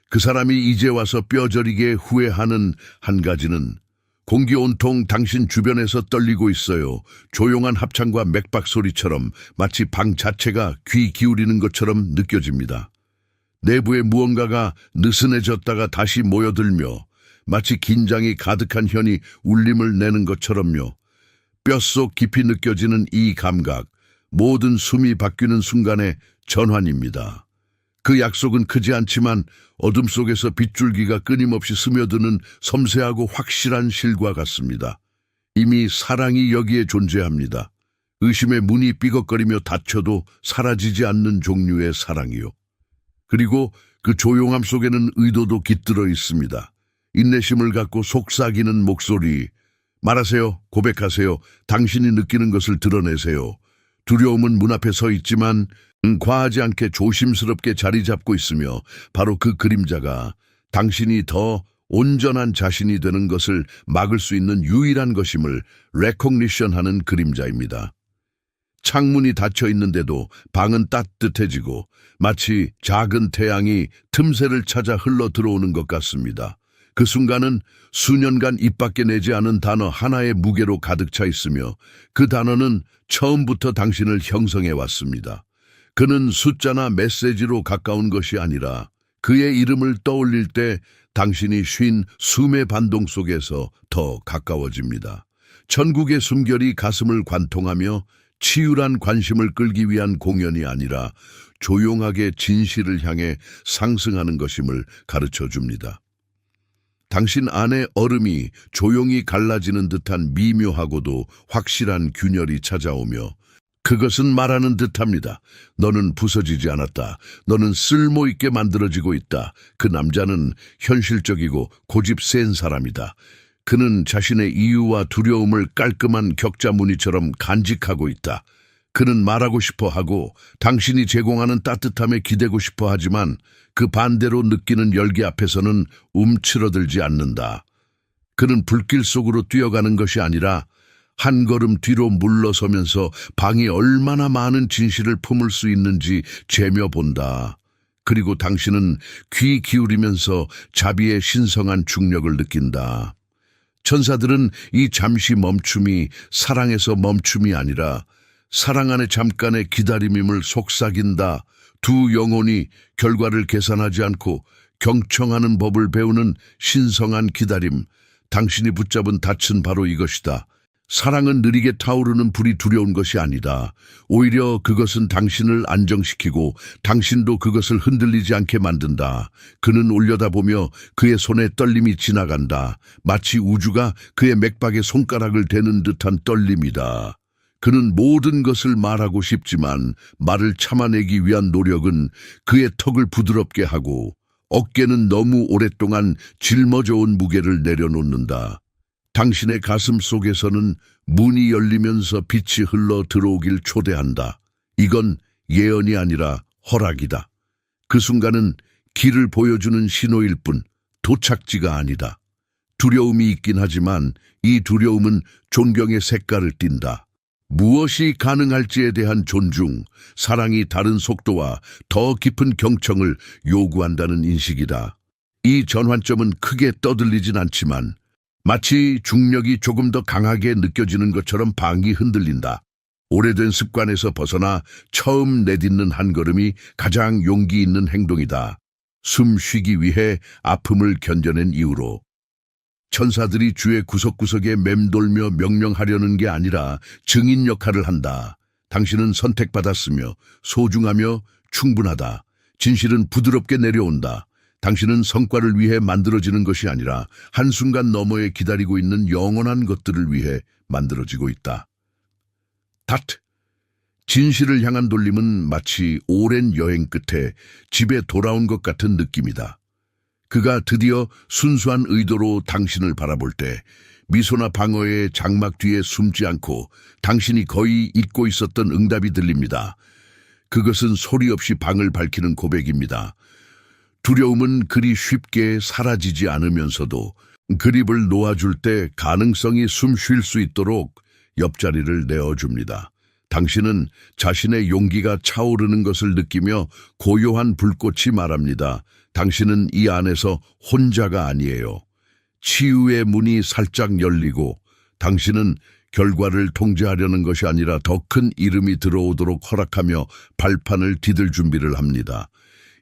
그 사람이 이제 와서 뼈저리게 후회하는 한 가지는 공기 온통 당신 주변에서 떨리고 있어요. 조용한 합창과 맥박 소리처럼 마치 방 자체가 귀 기울이는 것처럼 느껴집니다. 내부에 무언가가 느슨해졌다가 다시 모여들며 마치 긴장이 가득한 현이 울림을 내는 것처럼요. 뼛속 깊이 느껴지는 이 감각, 모든 숨이 바뀌는 순간의 전환입니다. 그 약속은 크지 않지만 어둠 속에서 빗줄기가 끊임없이 스며드는 섬세하고 확실한 실과 같습니다. 이미 사랑이 여기에 존재합니다. 의심의 문이 삐걱거리며 닫혀도 사라지지 않는 종류의 사랑이요. 그리고 그 조용함 속에는 의도도 깃들어 있습니다. 인내심을 갖고 속삭이는 목소리. 말하세요. 고백하세요. 당신이 느끼는 것을 드러내세요. 두려움은 문 앞에 서 있지만 과하지 않게 조심스럽게 자리 잡고 있으며 바로 그 그림자가 당신이 더 온전한 자신이 되는 것을 막을 수 있는 유일한 것임을 레코니션하는 그림자입니다. 창문이 닫혀 있는데도 방은 따뜻해지고 마치 작은 태양이 틈새를 찾아 흘러 들어오는 것 같습니다. 그 순간은 수년간 입 밖에 내지 않은 단어 하나의 무게로 가득 차 있으며 그 단어는 처음부터 당신을 형성해 왔습니다. 그는 숫자나 메시지로 가까운 것이 아니라 그의 이름을 떠올릴 때 당신이 쉰 숨의 반동 속에서 더 가까워집니다. 천국의 숨결이 가슴을 관통하며 치열한 관심을 끌기 위한 공연이 아니라 조용하게 진실을 향해 상승하는 것임을 가르쳐 줍니다. 당신 안의 얼음이 조용히 갈라지는 듯한 미묘하고도 확실한 균열이 찾아오며 그것은 말하는 듯합니다. 너는 부서지지 않았다. 너는 쓸모있게 만들어지고 있다. 그 남자는 현실적이고 고집 센 사람이다. 그는 자신의 이유와 두려움을 깔끔한 격자 무늬처럼 간직하고 있다. 그는 말하고 싶어 하고 당신이 제공하는 따뜻함에 기대고 싶어 하지만 그 반대로 느끼는 열기 앞에서는 움츠러들지 않는다. 그는 불길 속으로 뛰어가는 것이 아니라 한 걸음 뒤로 물러서면서 방이 얼마나 많은 진실을 품을 수 있는지 재며본다. 그리고 당신은 귀 기울이면서 자비의 신성한 중력을 느낀다. 천사들은 이 잠시 멈춤이 사랑에서 멈춤이 아니라 사랑 안에 잠깐의 기다림임을 속삭인다. 두 영혼이 결과를 계산하지 않고 경청하는 법을 배우는 신성한 기다림. 당신이 붙잡은 닻은 바로 이것이다. 사랑은 느리게 타오르는 불이 두려운 것이 아니다. 오히려 그것은 당신을 안정시키고 당신도 그것을 흔들리지 않게 만든다. 그는 올려다보며 그의 손에 떨림이 지나간다. 마치 우주가 그의 맥박에 손가락을 대는 듯한 떨림이다. 그는 모든 것을 말하고 싶지만 말을 참아내기 위한 노력은 그의 턱을 부드럽게 하고 어깨는 너무 오랫동안 짊어져온 무게를 내려놓는다. 당신의 가슴 속에서는 문이 열리면서 빛이 흘러 들어오길 초대한다. 이건 예언이 아니라 허락이다. 그 순간은 길을 보여주는 신호일 뿐 도착지가 아니다. 두려움이 있긴 하지만 이 두려움은 존경의 색깔을 띈다. 무엇이 가능할지에 대한 존중, 사랑이 다른 속도와 더 깊은 경청을 요구한다는 인식이다. 이 전환점은 크게 떠들리진 않지만 마치 중력이 조금 더 강하게 느껴지는 것처럼 방이 흔들린다. 오래된 습관에서 벗어나 처음 내딛는 한 걸음이 가장 용기 있는 행동이다. 숨 쉬기 위해 아픔을 견뎌낸 이후로. 천사들이 주의 구석구석에 맴돌며 명령하려는 게 아니라 증인 역할을 한다. 당신은 선택받았으며 소중하며 충분하다. 진실은 부드럽게 내려온다. 당신은 성과를 위해 만들어지는 것이 아니라 한순간 너머에 기다리고 있는 영원한 것들을 위해 만들어지고 있다. 진실을 향한 돌림은 마치 오랜 여행 끝에 집에 돌아온 것 같은 느낌이다. 그가 드디어 순수한 의도로 당신을 바라볼 때 미소나 방어의 장막 뒤에 숨지 않고 당신이 거의 잊고 있었던 응답이 들립니다. 그것은 소리 없이 방을 밝히는 고백입니다. 두려움은 그리 쉽게 사라지지 않으면서도 그립을 놓아줄 때 가능성이 숨 쉴 수 있도록 옆자리를 내어줍니다. 당신은 자신의 용기가 차오르는 것을 느끼며 고요한 불꽃이 말합니다. 당신은 이 안에서 혼자가 아니에요. 치유의 문이 살짝 열리고 당신은 결과를 통제하려는 것이 아니라 더 큰 이름이 들어오도록 허락하며 발판을 디딜 준비를 합니다.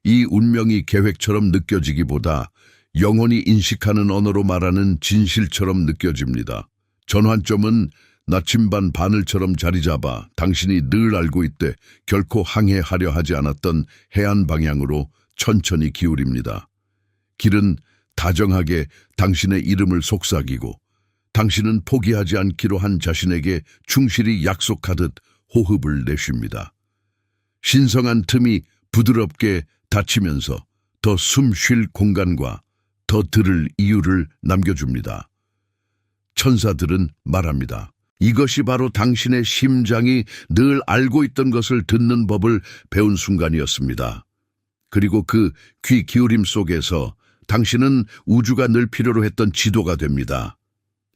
이 운명이 계획처럼 느껴지기보다 영혼이 인식하는 언어로 말하는 진실처럼 느껴집니다. 전환점은 나침반 바늘처럼 자리 잡아 당신이 늘 알고 있되 결코 항해하려 하지 않았던 해안 방향으로 천천히 기울입니다. 길은 다정하게 당신의 이름을 속삭이고 당신은 포기하지 않기로 한 자신에게 충실히 약속하듯 호흡을 내쉽니다. 신성한 틈이 부드럽게 닫히면서 더 숨 쉴 공간과 더 들을 이유를 남겨줍니다. 천사들은 말합니다. 이것이 바로 당신의 심장이 늘 알고 있던 것을 듣는 법을 배운 순간이었습니다. 그리고 그 귀 기울임 속에서 당신은 우주가 늘 필요로 했던 지도가 됩니다.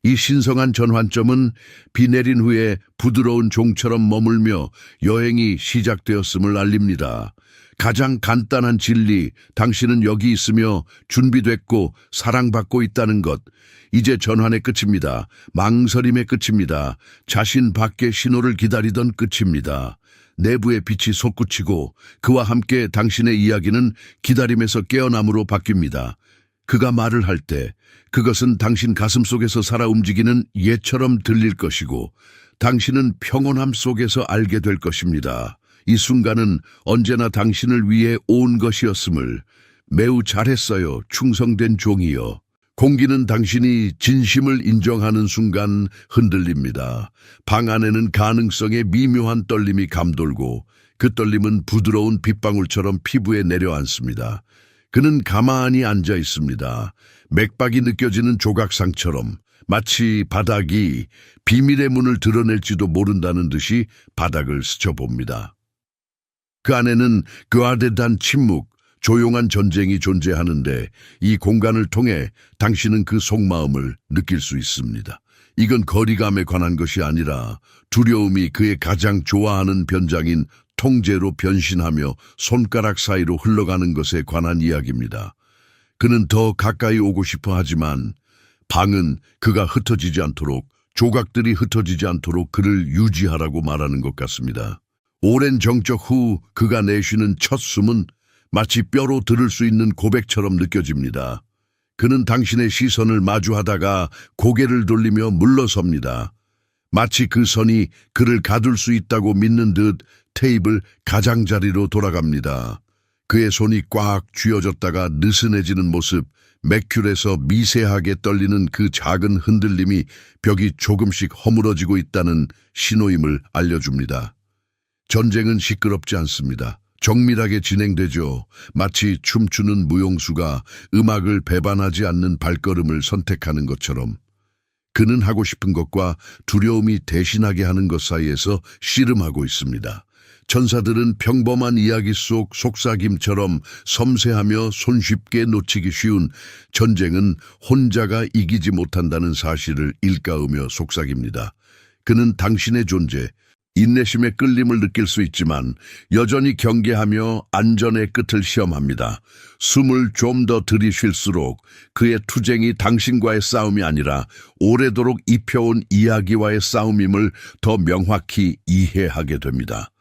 이 신성한 전환점은 비 내린 후에 부드러운 종처럼 머물며 여행이 시작되었음을 알립니다. 가장 간단한 진리, 당신은 여기 있으며 준비됐고 사랑받고 있다는 것. 이제 전환의 끝입니다. 망설임의 끝입니다. 자신 밖의 신호를 기다리던 끝입니다. 내부의 빛이 솟구치고 그와 함께 당신의 이야기는 기다림에서 깨어남으로 바뀝니다. 그가 말을 할 때 그것은 당신 가슴 속에서 살아 움직이는 예처럼 들릴 것이고 당신은 평온함 속에서 알게 될 것입니다. 이 순간은 언제나 당신을 위해 온 것이었음을. 매우 잘했어요, 충성된 종이여. 공기는 당신이 진심을 인정하는 순간 흔들립니다. 방 안에는 가능성의 미묘한 떨림이 감돌고 그 떨림은 부드러운 빗방울처럼 피부에 내려앉습니다. 그는 가만히 앉아 있습니다. 맥박이 느껴지는 조각상처럼 마치 바닥이 비밀의 문을 드러낼지도 모른다는 듯이 바닥을 스쳐봅니다. 그 안에는 그아대단 침묵, 조용한 전쟁이 존재하는데 이 공간을 통해 당신은 그 속마음을 느낄 수 있습니다. 이건 거리감에 관한 것이 아니라 두려움이 그의 가장 좋아하는 변장인 통제로 변신하며 손가락 사이로 흘러가는 것에 관한 이야기입니다. 그는 더 가까이 오고 싶어 하지만 방은 그가 흩어지지 않도록, 조각들이 흩어지지 않도록 그를 유지하라고 말하는 것 같습니다. 오랜 정적 후 그가 내쉬는 첫 숨은 마치 뼈로 들을 수 있는 고백처럼 느껴집니다. 그는 당신의 시선을 마주하다가 고개를 돌리며 물러섭니다. 마치 그 선이 그를 가둘 수 있다고 믿는 듯 테이블 가장자리로 돌아갑니다. 그의 손이 꽉 쥐어졌다가 느슨해지는 모습, 매큐에서 미세하게 떨리는 그 작은 흔들림이 벽이 조금씩 허물어지고 있다는 신호임을 알려줍니다. 전쟁은 시끄럽지 않습니다. 정밀하게 진행되죠. 마치 춤추는 무용수가 음악을 배반하지 않는 발걸음을 선택하는 것처럼. 그는 하고 싶은 것과 두려움이 대신하게 하는 것 사이에서 씨름하고 있습니다. 천사들은 평범한 이야기 속 속삭임처럼 섬세하며 손쉽게 놓치기 쉬운 전쟁은 혼자가 이기지 못한다는 사실을 일깨우며 속삭입니다. 그는 당신의 존재, 인내심의 끌림을 느낄 수 있지만 여전히 경계하며 안전의 끝을 시험합니다. 숨을 좀 더 들이쉴수록 그의 투쟁이 당신과의 싸움이 아니라 오래도록 입혀온 이야기와의 싸움임을 더 명확히 이해하게 됩니다.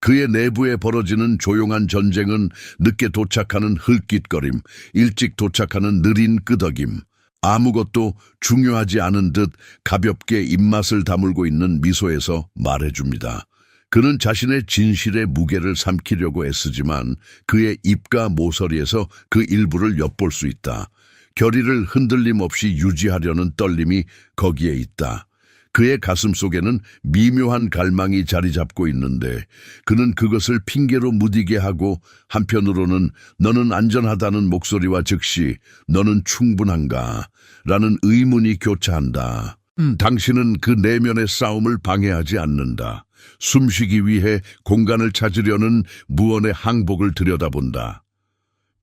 그의 내부에 벌어지는 조용한 전쟁은 늦게 도착하는 흘깃거림, 일찍 도착하는 느린 끄덕임, 아무것도 중요하지 않은 듯 가볍게 입맛을 다물고 있는 미소에서 말해줍니다. 그는 자신의 진실의 무게를 삼키려고 애쓰지만 그의 입과 모서리에서 그 일부를 엿볼 수 있다. 결의를 흔들림 없이 유지하려는 떨림이 거기에 있다. 그의 가슴 속에는 미묘한 갈망이 자리 잡고 있는데 그는 그것을 핑계로 무디게 하고 한편으로는 너는 안전하다는 목소리와 즉시 너는 충분한가? 라는 의문이 교차한다. 당신은 그 내면의 싸움을 방해하지 않는다. 숨쉬기 위해 공간을 찾으려는 무언의 항복을 들여다본다.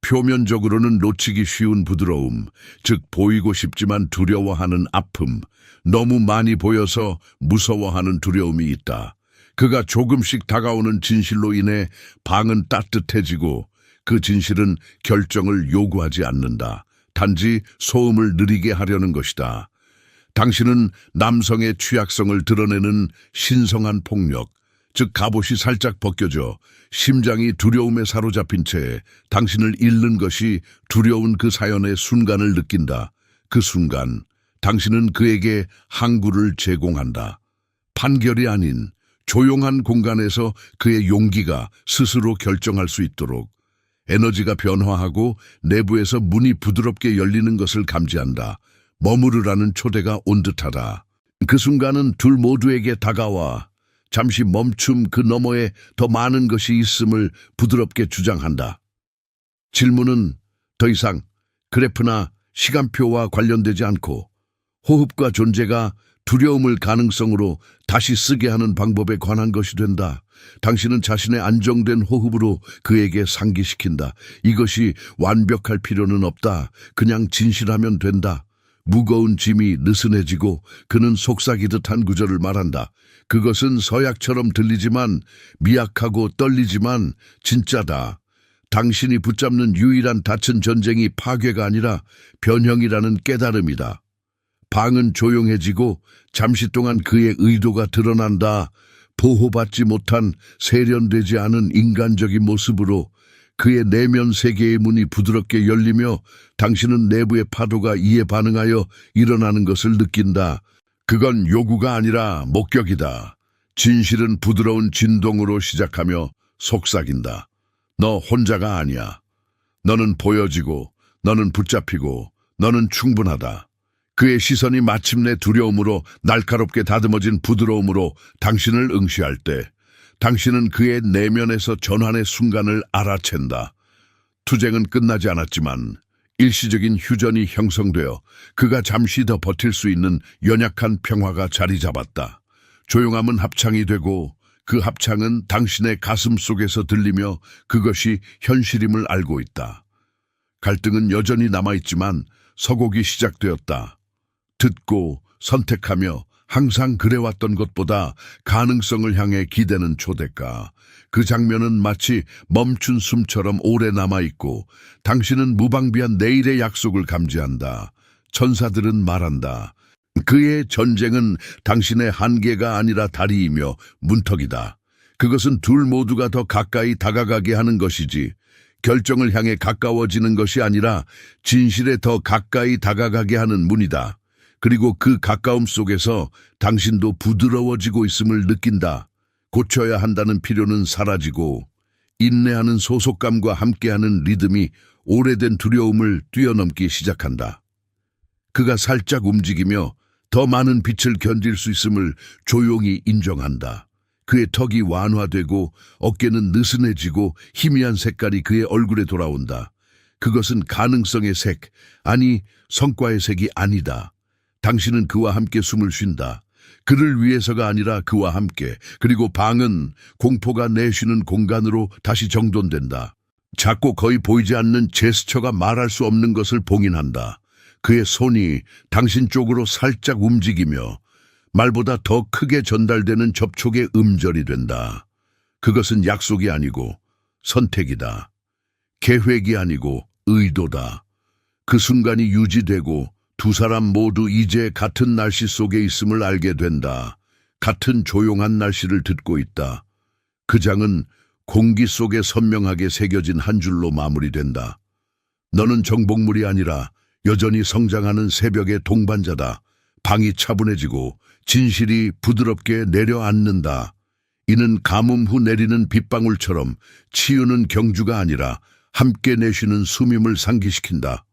표면적으로는 놓치기 쉬운 부드러움, 즉 보이고 싶지만 두려워하는 아픔, 너무 많이 보여서 무서워하는 두려움이 있다. 그가 조금씩 다가오는 진실로 인해 방은 따뜻해지고 그 진실은 결정을 요구하지 않는다. 단지 소음을 느리게 하려는 것이다. 당신은 남성의 취약성을 드러내는 신성한 폭력, 즉 갑옷이 살짝 벗겨져 심장이 두려움에 사로잡힌 채 당신을 잃는 것이 두려운 그 사연의 순간을 느낀다. 그 순간 당신은 그에게 항구를 제공한다. 판결이 아닌 조용한 공간에서 그의 용기가 스스로 결정할 수 있도록 에너지가 변화하고 내부에서 문이 부드럽게 열리는 것을 감지한다. 머무르라는 초대가 온 듯하다. 그 순간은 둘 모두에게 다가와 잠시 멈춤 그 너머에 더 많은 것이 있음을 부드럽게 주장한다. 질문은 더 이상 그래프나 시간표와 관련되지 않고 호흡과 존재가 두려움을 가능성으로 다시 쓰게 하는 방법에 관한 것이 된다. 당신은 자신의 안정된 호흡으로 그에게 상기시킨다. 이것이 완벽할 필요는 없다. 그냥 진실하면 된다. 무거운 짐이 느슨해지고 그는 속삭이듯 한 구절을 말한다. 그것은 서약처럼 들리지만 미약하고 떨리지만 진짜다. 당신이 붙잡는 유일한 닻은 전쟁이 파괴가 아니라 변형이라는 깨달음이다. 방은 조용해지고 잠시 동안 그의 의도가 드러난다. 보호받지 못한 세련되지 않은 인간적인 모습으로 그의 내면 세계의 문이 부드럽게 열리며 당신은 내부의 파도가 이에 반응하여 일어나는 것을 느낀다. 그건 요구가 아니라 목격이다. 진실은 부드러운 진동으로 시작하며 속삭인다. 너 혼자가 아니야. 너는 보여지고, 너는 붙잡히고, 너는 충분하다. 그의 시선이 마침내 두려움으로 날카롭게 다듬어진 부드러움으로 당신을 응시할 때 당신은 그의 내면에서 전환의 순간을 알아챈다. 투쟁은 끝나지 않았지만 일시적인 휴전이 형성되어 그가 잠시 더 버틸 수 있는 연약한 평화가 자리 잡았다. 조용함은 합창이 되고 그 합창은 당신의 가슴 속에서 들리며 그것이 현실임을 알고 있다. 갈등은 여전히 남아있지만 서곡이 시작되었다. 듣고 선택하며 항상 그래왔던 것보다 가능성을 향해 기대는 초대가. 그 장면은 마치 멈춘 숨처럼 오래 남아있고 당신은 무방비한 내일의 약속을 감지한다. 천사들은 말한다. 그의 전쟁은 당신의 한계가 아니라 다리이며 문턱이다. 그것은 둘 모두가 더 가까이 다가가게 하는 것이지 결정을 향해 가까워지는 것이 아니라 진실에 더 가까이 다가가게 하는 문이다. 그리고 그 가까움 속에서 당신도 부드러워지고 있음을 느낀다. 고쳐야 한다는 필요는 사라지고 인내하는 소속감과 함께하는 리듬이 오래된 두려움을 뛰어넘기 시작한다. 그가 살짝 움직이며 더 많은 빛을 견딜 수 있음을 조용히 인정한다. 그의 턱이 완화되고 어깨는 느슨해지고 희미한 색깔이 그의 얼굴에 돌아온다. 그것은 가능성의 색, 아니 성과의 색이 아니다. 당신은 그와 함께 숨을 쉰다. 그를 위해서가 아니라 그와 함께. 그리고 방은 공포가 내쉬는 공간으로 다시 정돈된다. 작고 거의 보이지 않는 제스처가 말할 수 없는 것을 봉인한다. 그의 손이 당신 쪽으로 살짝 움직이며 말보다 더 크게 전달되는 접촉의 음절이 된다. 그것은 약속이 아니고 선택이다. 계획이 아니고 의도다. 그 순간이 유지되고 두 사람 모두 이제 같은 날씨 속에 있음을 알게 된다. 같은 조용한 날씨를 듣고 있다. 그 장은 공기 속에 선명하게 새겨진 한 줄로 마무리된다. 너는 정복물이 아니라 여전히 성장하는 새벽의 동반자다. 방이 차분해지고 진실이 부드럽게 내려앉는다. 이는 가뭄 후 내리는 빗방울처럼 치유는 경주가 아니라 함께 내쉬는 숨임을 상기시킨다.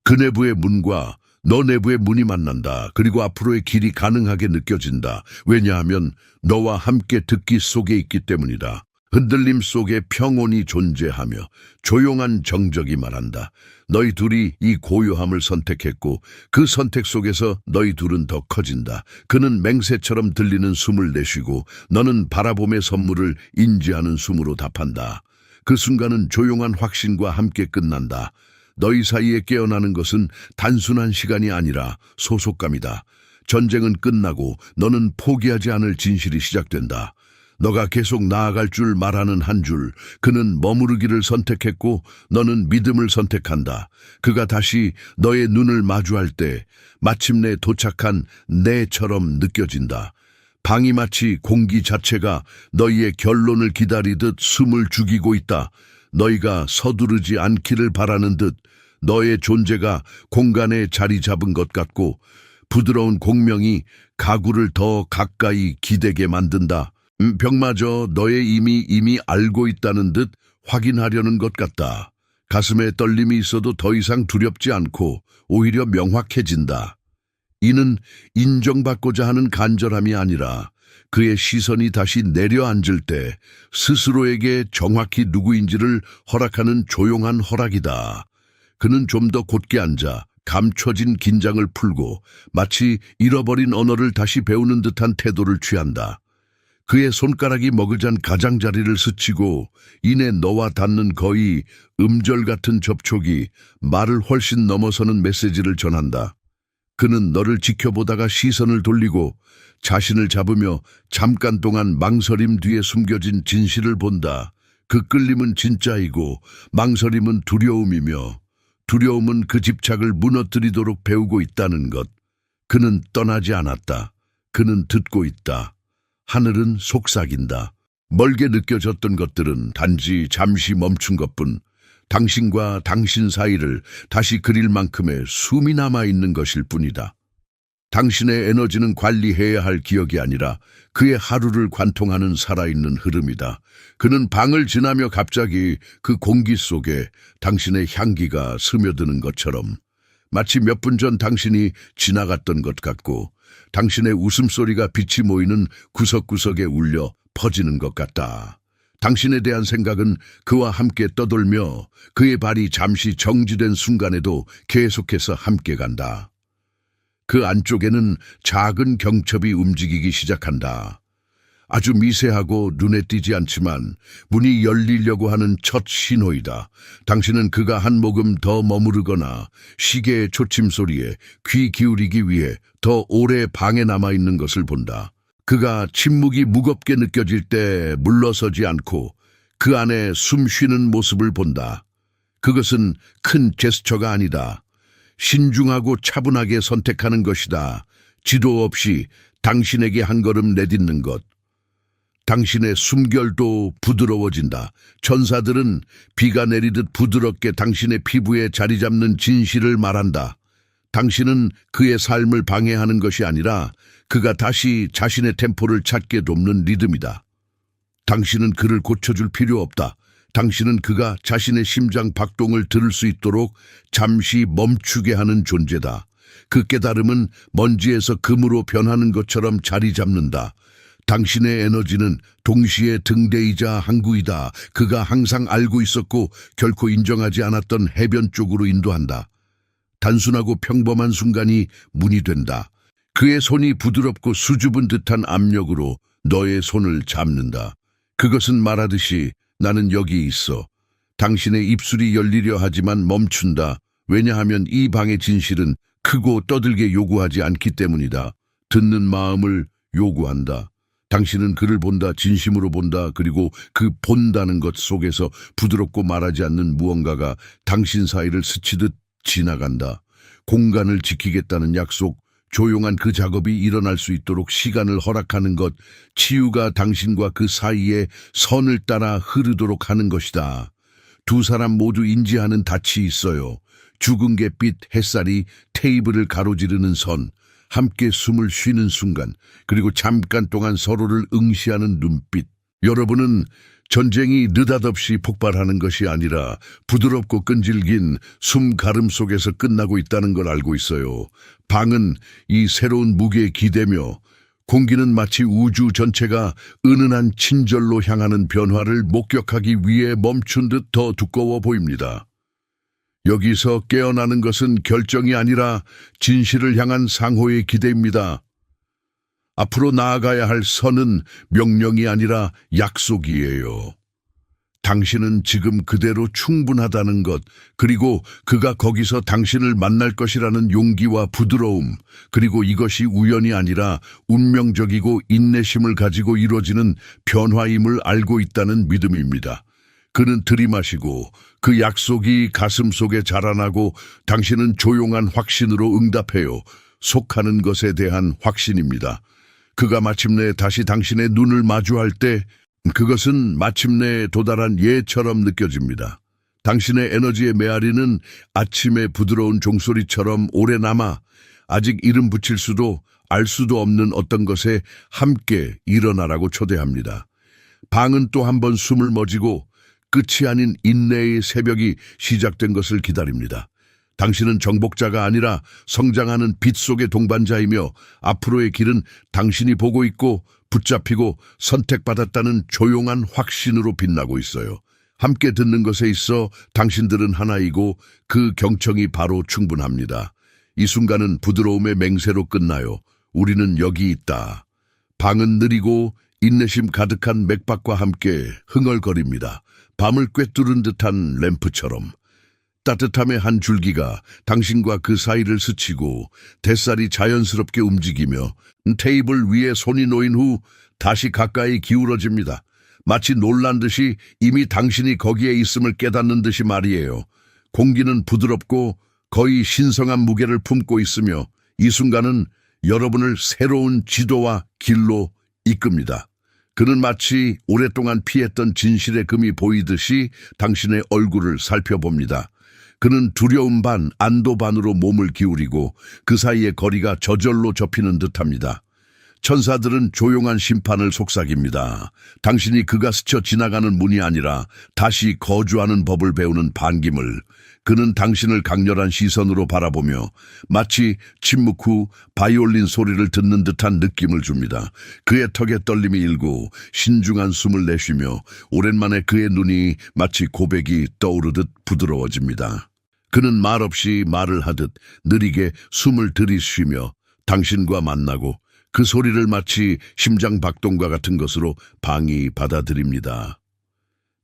그 내부의 문과 너 내부의 문이 만난다. 그리고 앞으로의 길이 가능하게 느껴진다. 왜냐하면 너와 함께 듣기 속에 있기 때문이다. 흔들림 속에 평온이 존재하며 조용한 정적이 말한다. 너희 둘이 이 고요함을 선택했고 그 선택 속에서 너희 둘은 더 커진다. 그는 맹세처럼 들리는 숨을 내쉬고 너는 바라봄의 선물을 인지하는 숨으로 답한다. 그 순간은 조용한 확신과 함께 끝난다. 너희 사이에 깨어나는 것은 단순한 시간이 아니라 소속감이다. 전쟁은 끝나고 너는 포기하지 않을 진실이 시작된다. 너가 계속 나아갈 줄 말하는 한 줄. 그는 머무르기를 선택했고 너는 믿음을 선택한다. 그가 다시 너의 눈을 마주할 때 마침내 도착한 내처럼 느껴진다. 방이 마치 공기 자체가 너희의 결론을 기다리듯 숨을 죽이고 있다. 너희가 서두르지 않기를 바라는 듯 너의 존재가 공간에 자리 잡은 것 같고 부드러운 공명이 가구를 더 가까이 기대게 만든다. 병마저 너의 이미 알고 있다는 듯 확인하려는 것 같다. 가슴에 떨림이 있어도 더 이상 두렵지 않고 오히려 명확해진다. 이는 인정받고자 하는 간절함이 아니라 그의 시선이 다시 내려앉을 때 스스로에게 정확히 누구인지를 허락하는 조용한 허락이다. 그는 좀 더 곧게 앉아 감춰진 긴장을 풀고 마치 잃어버린 언어를 다시 배우는 듯한 태도를 취한다. 그의 손가락이 머글잔 가장자리를 스치고 이내 너와 닿는 거의 음절 같은 접촉이 말을 훨씬 넘어서는 메시지를 전한다. 그는 너를 지켜보다가 시선을 돌리고 자신을 잡으며 잠깐 동안 망설임 뒤에 숨겨진 진실을 본다. 그 끌림은 진짜이고 망설임은 두려움이며 두려움은 그 집착을 무너뜨리도록 배우고 있다는 것. 그는 떠나지 않았다. 그는 듣고 있다. 하늘은 속삭인다. 멀게 느껴졌던 것들은 단지 잠시 멈춘 것뿐 당신과 당신 사이를 다시 그릴 만큼의 숨이 남아있는 것일 뿐이다. 당신의 에너지는 관리해야 할 기억이 아니라 그의 하루를 관통하는 살아있는 흐름이다. 그는 방을 지나며 갑자기 그 공기 속에 당신의 향기가 스며드는 것처럼 마치 몇 분 전 당신이 지나갔던 것 같고 당신의 웃음소리가 빛이 모이는 구석구석에 울려 퍼지는 것 같다. 당신에 대한 생각은 그와 함께 떠돌며 그의 발이 잠시 정지된 순간에도 계속해서 함께 간다. 그 안쪽에는 작은 경첩이 움직이기 시작한다. 아주 미세하고 눈에 띄지 않지만 문이 열리려고 하는 첫 신호이다. 당신은 그가 한 모금 더 머무르거나 시계의 초침 소리에 귀 기울이기 위해 더 오래 방에 남아있는 것을 본다. 그가 침묵이 무겁게 느껴질 때 물러서지 않고 그 안에 숨 쉬는 모습을 본다. 그것은 큰 제스처가 아니다. 신중하고 차분하게 선택하는 것이다. 지도 없이 당신에게 한 걸음 내딛는 것. 당신의 숨결도 부드러워진다. 천사들은 비가 내리듯 부드럽게 당신의 피부에 자리 잡는 진실을 말한다. 당신은 그의 삶을 방해하는 것이 아니라 그가 다시 자신의 템포를 찾게 돕는 리듬이다. 당신은 그를 고쳐줄 필요 없다. 당신은 그가 자신의 심장 박동을 들을 수 있도록 잠시 멈추게 하는 존재다. 그 깨달음은 먼지에서 금으로 변하는 것처럼 자리 잡는다. 당신의 에너지는 동시에 등대이자 항구이다. 그가 항상 알고 있었고 결코 인정하지 않았던 해변 쪽으로 인도한다. 단순하고 평범한 순간이 문이 된다. 그의 손이 부드럽고 수줍은 듯한 압력으로 너의 손을 잡는다. 그것은 말하듯이 나는 여기 있어. 당신의 입술이 열리려 하지만 멈춘다. 왜냐하면 이 방의 진실은 크고 떠들게 요구하지 않기 때문이다. 듣는 마음을 요구한다. 당신은 그를 본다, 진심으로 본다. 그리고 그 본다는 것 속에서 부드럽고 말하지 않는 무언가가 당신 사이를 스치듯 지나간다. 공간을 지키겠다는 약속, 조용한 그 작업이 일어날 수 있도록 시간을 허락하는 것, 치유가 당신과 그 사이에 선을 따라 흐르도록 하는 것이다. 두 사람 모두 인지하는 닻이 있어요. 죽은 갯빛 햇살이 테이블을 가로지르는 선, 함께 숨을 쉬는 순간, 그리고 잠깐 동안 서로를 응시하는 눈빛. 여러분은 전쟁이 느닷없이 폭발하는 것이 아니라 부드럽고 끈질긴 숨 가름 속에서 끝나고 있다는 걸 알고 있어요. 방은 이 새로운 무게에 기대며 공기는 마치 우주 전체가 은은한 친절로 향하는 변화를 목격하기 위해 멈춘 듯 더 두꺼워 보입니다. 여기서 깨어나는 것은 결정이 아니라 진실을 향한 상호의 기대입니다. 앞으로 나아가야 할 선은 명령이 아니라 약속이에요. 당신은 지금 그대로 충분하다는 것, 그리고 그가 거기서 당신을 만날 것이라는 용기와 부드러움, 그리고 이것이 우연이 아니라 운명적이고 인내심을 가지고 이루어지는 변화임을 알고 있다는 믿음입니다. 그는 들이마시고 그 약속이 가슴속에 자라나고 당신은 조용한 확신으로 응답해요. 속하는 것에 대한 확신입니다. 그가 마침내 다시 당신의 눈을 마주할 때 그것은 마침내 도달한 예처럼 느껴집니다. 당신의 에너지의 메아리는 아침의 부드러운 종소리처럼 오래 남아 아직 이름 붙일 수도 알 수도 없는 어떤 것에 함께 일어나라고 초대합니다. 방은 또 한 번 숨을 멎이고 끝이 아닌 인내의 새벽이 시작된 것을 기다립니다. 당신은 정복자가 아니라 성장하는 빛 속의 동반자이며 앞으로의 길은 당신이 보고 있고 붙잡히고 선택받았다는 조용한 확신으로 빛나고 있어요. 함께 듣는 것에 있어 당신들은 하나이고 그 경청이 바로 충분합니다. 이 순간은 부드러움의 맹세로 끝나요. 우리는 여기 있다. 방은 느리고 인내심 가득한 맥박과 함께 흥얼거립니다. 밤을 꿰뚫은 듯한 램프처럼. 따뜻함의 한 줄기가 당신과 그 사이를 스치고 뱃살이 자연스럽게 움직이며 테이블 위에 손이 놓인 후 다시 가까이 기울어집니다. 마치 놀란 듯이 이미 당신이 거기에 있음을 깨닫는 듯이 말이에요. 공기는 부드럽고 거의 신성한 무게를 품고 있으며 이 순간은 여러분을 새로운 지도와 길로 이끕니다. 그는 마치 오랫동안 피했던 진실의 금이 보이듯이 당신의 얼굴을 살펴봅니다. 그는 두려움 반, 안도 반으로 몸을 기울이고 그 사이의 거리가 저절로 좁히는 듯합니다. 천사들은 조용한 심판을 속삭입니다. 당신이 그가 스쳐 지나가는 문이 아니라 다시 거주하는 법을 배우는 반김을. 그는 당신을 강렬한 시선으로 바라보며 마치 침묵 후 바이올린 소리를 듣는 듯한 느낌을 줍니다. 그의 턱에 떨림이 일고 신중한 숨을 내쉬며 오랜만에 그의 눈이 마치 고백이 떠오르듯 부드러워집니다. 그는 말없이 말을 하듯 느리게 숨을 들이쉬며 당신과 만나고 그 소리를 마치 심장 박동과 같은 것으로 방이 받아들입니다.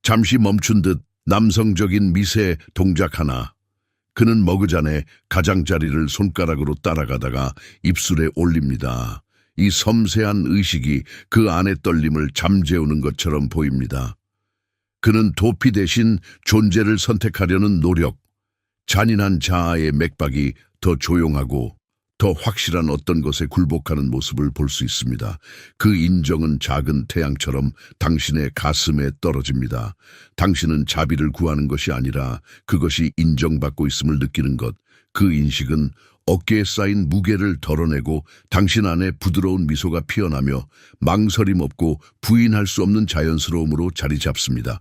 잠시 멈춘 듯 남성적인 미세 동작 하나. 그는 머그잔에 가장자리를 손가락으로 따라가다가 입술에 올립니다. 이 섬세한 의식이 그 안의 떨림을 잠재우는 것처럼 보입니다. 그는 도피 대신 존재를 선택하려는 노력, 잔인한 자아의 맥박이 더 조용하고 더 확실한 어떤 것에 굴복하는 모습을 볼 수 있습니다. 그 인정은 작은 태양처럼 당신의 가슴에 떨어집니다. 당신은 자비를 구하는 것이 아니라 그것이 인정받고 있음을 느끼는 것. 그 인식은 어깨에 쌓인 무게를 덜어내고 당신 안에 부드러운 미소가 피어나며 망설임 없고 부인할 수 없는 자연스러움으로 자리 잡습니다.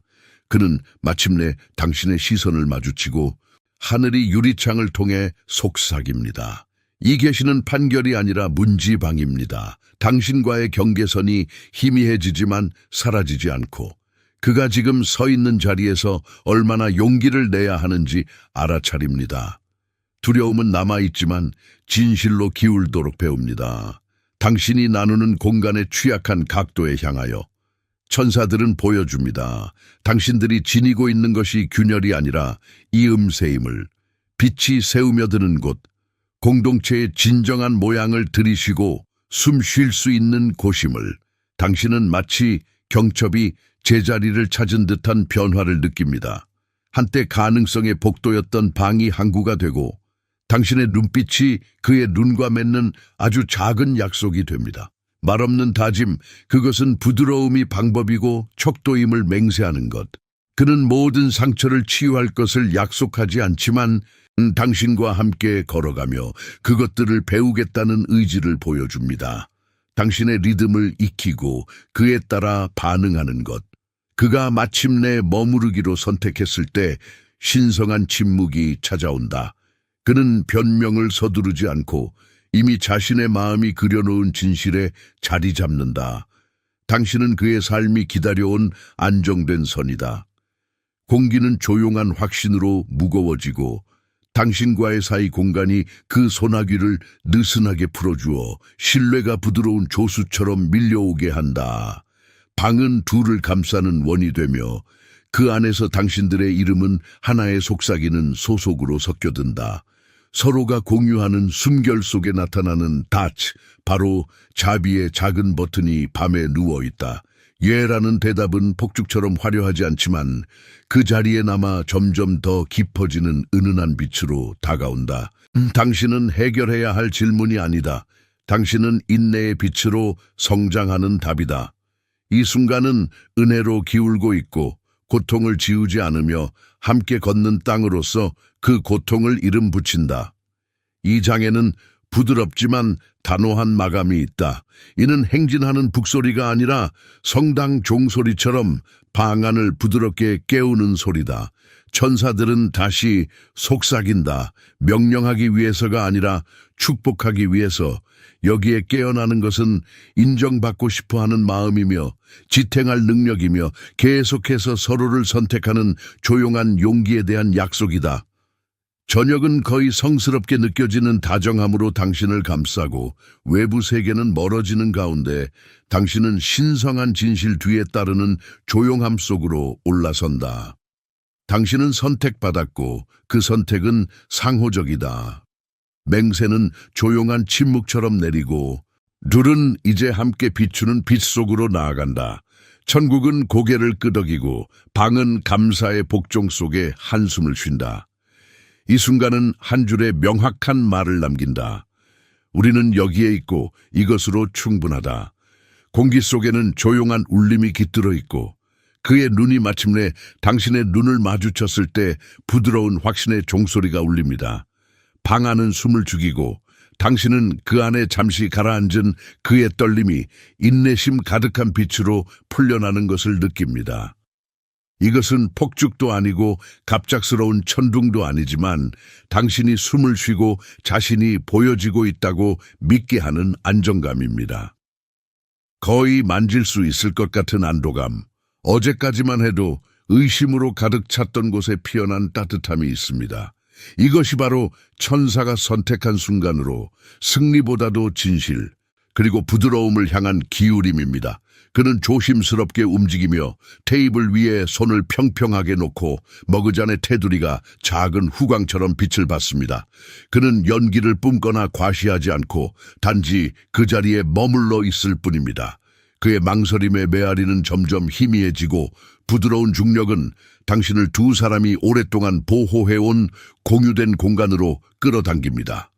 그는 마침내 당신의 시선을 마주치고 하늘이 유리창을 통해 속삭입니다. 이 계시는 판결이 아니라 문지방입니다. 당신과의 경계선이 희미해지지만 사라지지 않고 그가 지금 서 있는 자리에서 얼마나 용기를 내야 하는지 알아차립니다. 두려움은 남아있지만 진실로 기울도록 배웁니다. 당신이 나누는 공간의 취약한 각도에 향하여 천사들은 보여줍니다. 당신들이 지니고 있는 것이 균열이 아니라 이음새임을, 빛이 새우며드는 곳, 공동체의 진정한 모양을 들이쉬고 숨 쉴 수 있는 곳임을. 당신은 마치 경첩이 제자리를 찾은 듯한 변화를 느낍니다. 한때 가능성의 복도였던 방이 항구가 되고 당신의 눈빛이 그의 눈과 맺는 아주 작은 약속이 됩니다. 말없는 다짐, 그것은 부드러움이 방법이고 척도임을 맹세하는 것. 그는 모든 상처를 치유할 것을 약속하지 않지만 당신과 함께 걸어가며 그것들을 배우겠다는 의지를 보여줍니다. 당신의 리듬을 익히고 그에 따라 반응하는 것. 그가 마침내 머무르기로 선택했을 때 신성한 침묵이 찾아온다. 그는 변명을 서두르지 않고 이미 자신의 마음이 그려놓은 진실에 자리 잡는다. 당신은 그의 삶이 기다려온 안정된 선이다. 공기는 조용한 확신으로 무거워지고 당신과의 사이 공간이 그 소나기를 느슨하게 풀어주어 신뢰가 부드러운 조수처럼 밀려오게 한다. 방은 둘을 감싸는 원이 되며 그 안에서 당신들의 이름은 하나의 속삭이는 소속으로 섞여든다. 서로가 공유하는 숨결 속에 나타나는 닷, 바로 자비의 작은 버튼이 밤에 누워있다. 예라는 대답은 폭죽처럼 화려하지 않지만 그 자리에 남아 점점 더 깊어지는 은은한 빛으로 다가온다. 당신은 해결해야 할 질문이 아니다. 당신은 인내의 빛으로 성장하는 답이다. 이 순간은 은혜로 기울고 있고 고통을 지우지 않으며 함께 걷는 땅으로서 그 고통을 이름 붙인다. 이 장에는 부드럽지만 단호한 마감이 있다. 이는 행진하는 북소리가 아니라 성당 종소리처럼 방 안을 부드럽게 깨우는 소리다. 천사들은 다시 속삭인다. 명령하기 위해서가 아니라 축복하기 위해서. 여기에 깨어나는 것은 인정받고 싶어하는 마음이며 지탱할 능력이며 계속해서 서로를 선택하는 조용한 용기에 대한 약속이다. 저녁은 거의 성스럽게 느껴지는 다정함으로 당신을 감싸고 외부 세계는 멀어지는 가운데 당신은 신성한 진실 뒤에 따르는 조용함 속으로 올라선다. 당신은 선택받았고 그 선택은 상호적이다. 맹세는 조용한 침묵처럼 내리고 둘은 이제 함께 비추는 빛 속으로 나아간다. 천국은 고개를 끄덕이고 방은 감사의 복종 속에 한숨을 쉰다. 이 순간은 한 줄의 명확한 말을 남긴다. 우리는 여기에 있고 이것으로 충분하다. 공기 속에는 조용한 울림이 깃들어 있고 그의 눈이 마침내 당신의 눈을 마주쳤을 때 부드러운 확신의 종소리가 울립니다. 방 안은 숨을 죽이고 당신은 그 안에 잠시 가라앉은 그의 떨림이 인내심 가득한 빛으로 풀려나는 것을 느낍니다. 이것은 폭죽도 아니고 갑작스러운 천둥도 아니지만 당신이 숨을 쉬고 자신이 보여지고 있다고 믿게 하는 안정감입니다. 거의 만질 수 있을 것 같은 안도감. 어제까지만 해도 의심으로 가득 찼던 곳에 피어난 따뜻함이 있습니다. 이것이 바로 천사가 선택한 순간으로 승리보다도 진실, 그리고 부드러움을 향한 기울임입니다. 그는 조심스럽게 움직이며 테이블 위에 손을 평평하게 놓고 머그잔의 테두리가 작은 후광처럼 빛을 받습니다. 그는 연기를 뿜거나 과시하지 않고 단지 그 자리에 머물러 있을 뿐입니다. 그의 망설임의 메아리는 점점 희미해지고 부드러운 중력은 당신을 두 사람이 오랫동안 보호해온 공유된 공간으로 끌어당깁니다.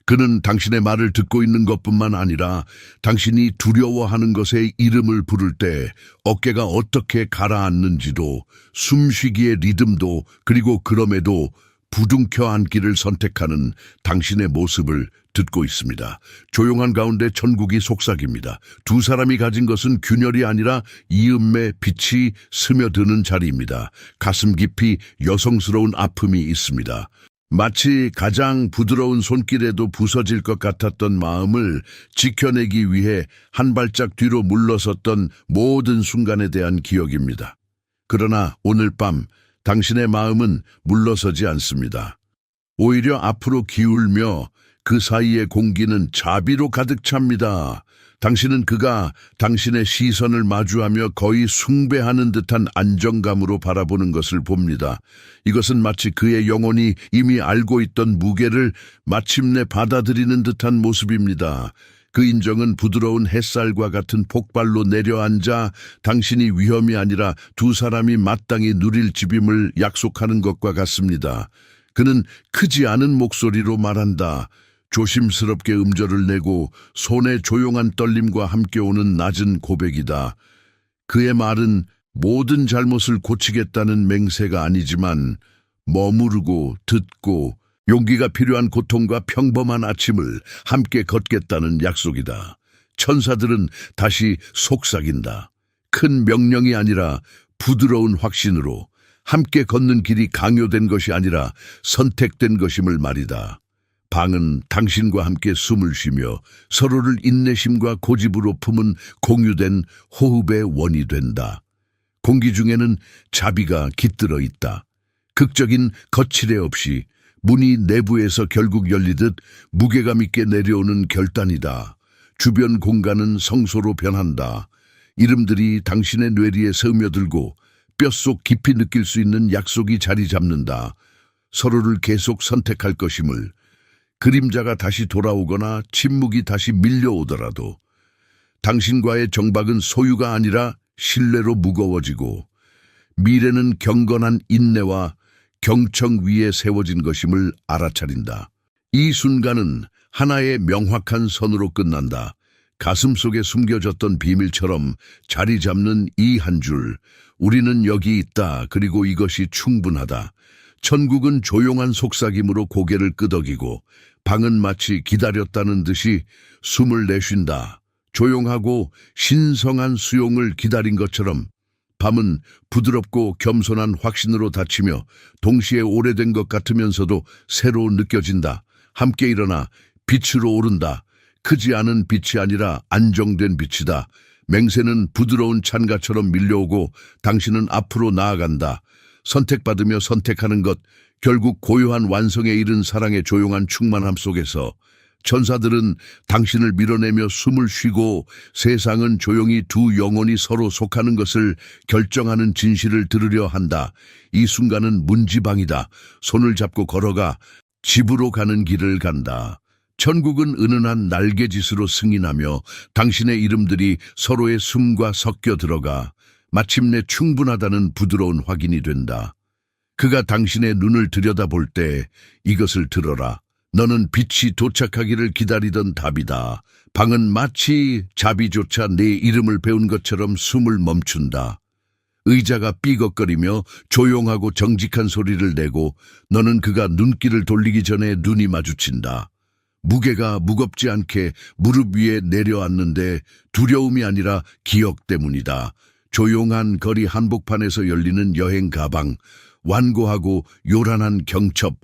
그는 당신의 말을 듣고 있는 것뿐만 아니라 당신이 두려워하는 것의 이름을 부를 때 어깨가 어떻게 가라앉는지도, 숨쉬기의 리듬도, 그리고 그럼에도 부둥켜 앉기를 선택하는 당신의 모습을 듣고 있습니다. 조용한 가운데 천국이 속삭입니다. 두 사람이 가진 것은 균열이 아니라 이음의 빛이 스며드는 자리입니다. 가슴 깊이 여성스러운 아픔이 있습니다. 마치 가장 부드러운 손길에도 부서질 것 같았던 마음을 지켜내기 위해 한 발짝 뒤로 물러섰던 모든 순간에 대한 기억입니다. 그러나 오늘 밤 당신의 마음은 물러서지 않습니다. 오히려 앞으로 기울며 그 사이의 공기는 자비로 가득 찹니다. 당신은 그가 당신의 시선을 마주하며 거의 숭배하는 듯한 안정감으로 바라보는 것을 봅니다. 이것은 마치 그의 영혼이 이미 알고 있던 무게를 마침내 받아들이는 듯한 모습입니다. 그 인정은 부드러운 햇살과 같은 폭발로 내려앉아 당신이 위험이 아니라 두 사람이 마땅히 누릴 집임을 약속하는 것과 같습니다. 그는 크지 않은 목소리로 말한다. 조심스럽게 음절을 내고 손의 조용한 떨림과 함께 오는 낮은 고백이다. 그의 말은 모든 잘못을 고치겠다는 맹세가 아니지만 머무르고 듣고 용기가 필요한 고통과 평범한 아침을 함께 걷겠다는 약속이다. 천사들은 다시 속삭인다. 큰 명령이 아니라 부드러운 확신으로 함께 걷는 길이 강요된 것이 아니라 선택된 것임을 말이다. 방은 당신과 함께 숨을 쉬며 서로를 인내심과 고집으로 품은 공유된 호흡의 원이 된다. 공기 중에는 자비가 깃들어 있다. 극적인 거칠애 없이 문이 내부에서 결국 열리듯 무게감 있게 내려오는 결단이다. 주변 공간은 성소로 변한다. 이름들이 당신의 뇌리에 스며들고 뼛속 깊이 느낄 수 있는 약속이 자리 잡는다. 서로를 계속 선택할 것임을. 그림자가 다시 돌아오거나 침묵이 다시 밀려오더라도 당신과의 정박은 소유가 아니라 신뢰로 무거워지고 미래는 경건한 인내와 경청 위에 세워진 것임을 알아차린다. 이 순간은 하나의 명확한 선으로 끝난다. 가슴속에 숨겨졌던 비밀처럼 자리 잡는 이 한 줄. 우리는 여기 있다. 그리고 이것이 충분하다. 천국은 조용한 속삭임으로 고개를 끄덕이고 방은 마치 기다렸다는 듯이 숨을 내쉰다. 조용하고 신성한 수용을 기다린 것처럼 밤은 부드럽고 겸손한 확신으로 닫히며 동시에 오래된 것 같으면서도 새로 느껴진다. 함께 일어나 빛으로 오른다. 크지 않은 빛이 아니라 안정된 빛이다. 맹세는 부드러운 찬가처럼 밀려오고 당신은 앞으로 나아간다. 선택받으며 선택하는 것, 결국 고요한 완성에 이른 사랑의 조용한 충만함 속에서 천사들은 당신을 밀어내며 숨을 쉬고 세상은 조용히 두 영혼이 서로 속하는 것을 결정하는 진실을 들으려 한다. 이 순간은 문지방이다. 손을 잡고 걸어가 집으로 가는 길을 간다. 천국은 은은한 날개짓으로 승인하며 당신의 이름들이 서로의 숨과 섞여 들어가 마침내 충분하다는 부드러운 확인이 된다. 그가 당신의 눈을 들여다볼 때 이것을 들어라. 너는 빛이 도착하기를 기다리던 답이다. 방은 마치 자비조차 내 이름을 배운 것처럼 숨을 멈춘다. 의자가 삐걱거리며 조용하고 정직한 소리를 내고 너는 그가 눈길을 돌리기 전에 눈이 마주친다. 무게가 무겁지 않게 무릎 위에 내려앉는데 두려움이 아니라 기억 때문이다. 조용한 거리 한복판에서 열리는 여행 가방, 완고하고 요란한 경첩,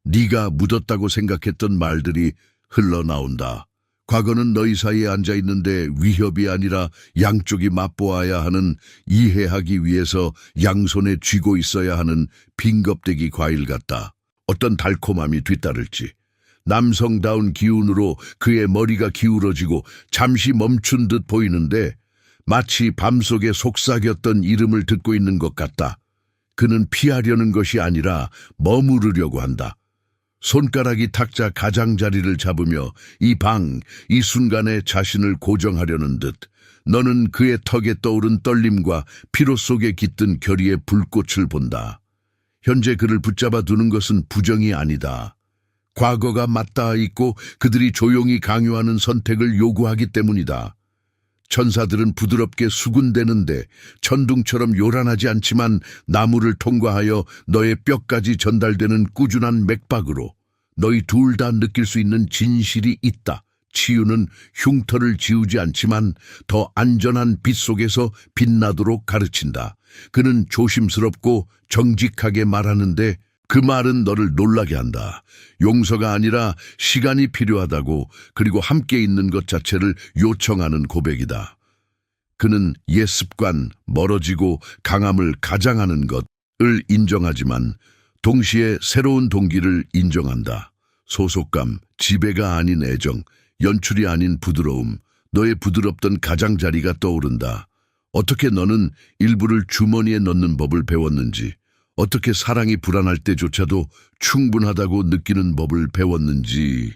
네가 묻었다고 생각했던 말들이 흘러나온다. 과거는 너희 사이에 앉아있는데 위협이 아니라 양쪽이 맛보아야 하는, 이해하기 위해서 양손에 쥐고 있어야 하는 빈껍데기 과일 같다. 어떤 달콤함이 뒤따를지. 남성다운 기운으로 그의 머리가 기울어지고 잠시 멈춘 듯 보이는데 마치 밤속에 속삭였던 이름을 듣고 있는 것 같다. 그는 피하려는 것이 아니라 머무르려고 한다. 손가락이 탁자 가장자리를 잡으며 이 순간에 자신을 고정하려는 듯. 너는 그의 턱에 떠오른 떨림과 피로 속에 깃든 결의의 불꽃을 본다. 현재 그를 붙잡아 두는 것은 부정이 아니다. 과거가 맞닿아 있고 그들이 조용히 강요하는 선택을 요구하기 때문이다. 천사들은 부드럽게 수군대는데 천둥처럼 요란하지 않지만 나무를 통과하여 너의 뼈까지 전달되는 꾸준한 맥박으로 너희 둘 다 느낄 수 있는 진실이 있다. 치유는 흉터를 지우지 않지만 더 안전한 빛 속에서 빛나도록 가르친다. 그는 조심스럽고 정직하게 말하는데 그 말은 너를 놀라게 한다. 용서가 아니라 시간이 필요하다고, 그리고 함께 있는 것 자체를 요청하는 고백이다. 그는 옛 습관, 멀어지고 강함을 가장하는 것을 인정하지만 동시에 새로운 동기를 인정한다. 소속감, 지배가 아닌 애정, 연출이 아닌 부드러움, 너의 부드럽던 가장자리가 떠오른다. 어떻게 너는 일부를 주머니에 넣는 법을 배웠는지, 어떻게 사랑이 불안할 때조차도 충분하다고 느끼는 법을 배웠는지.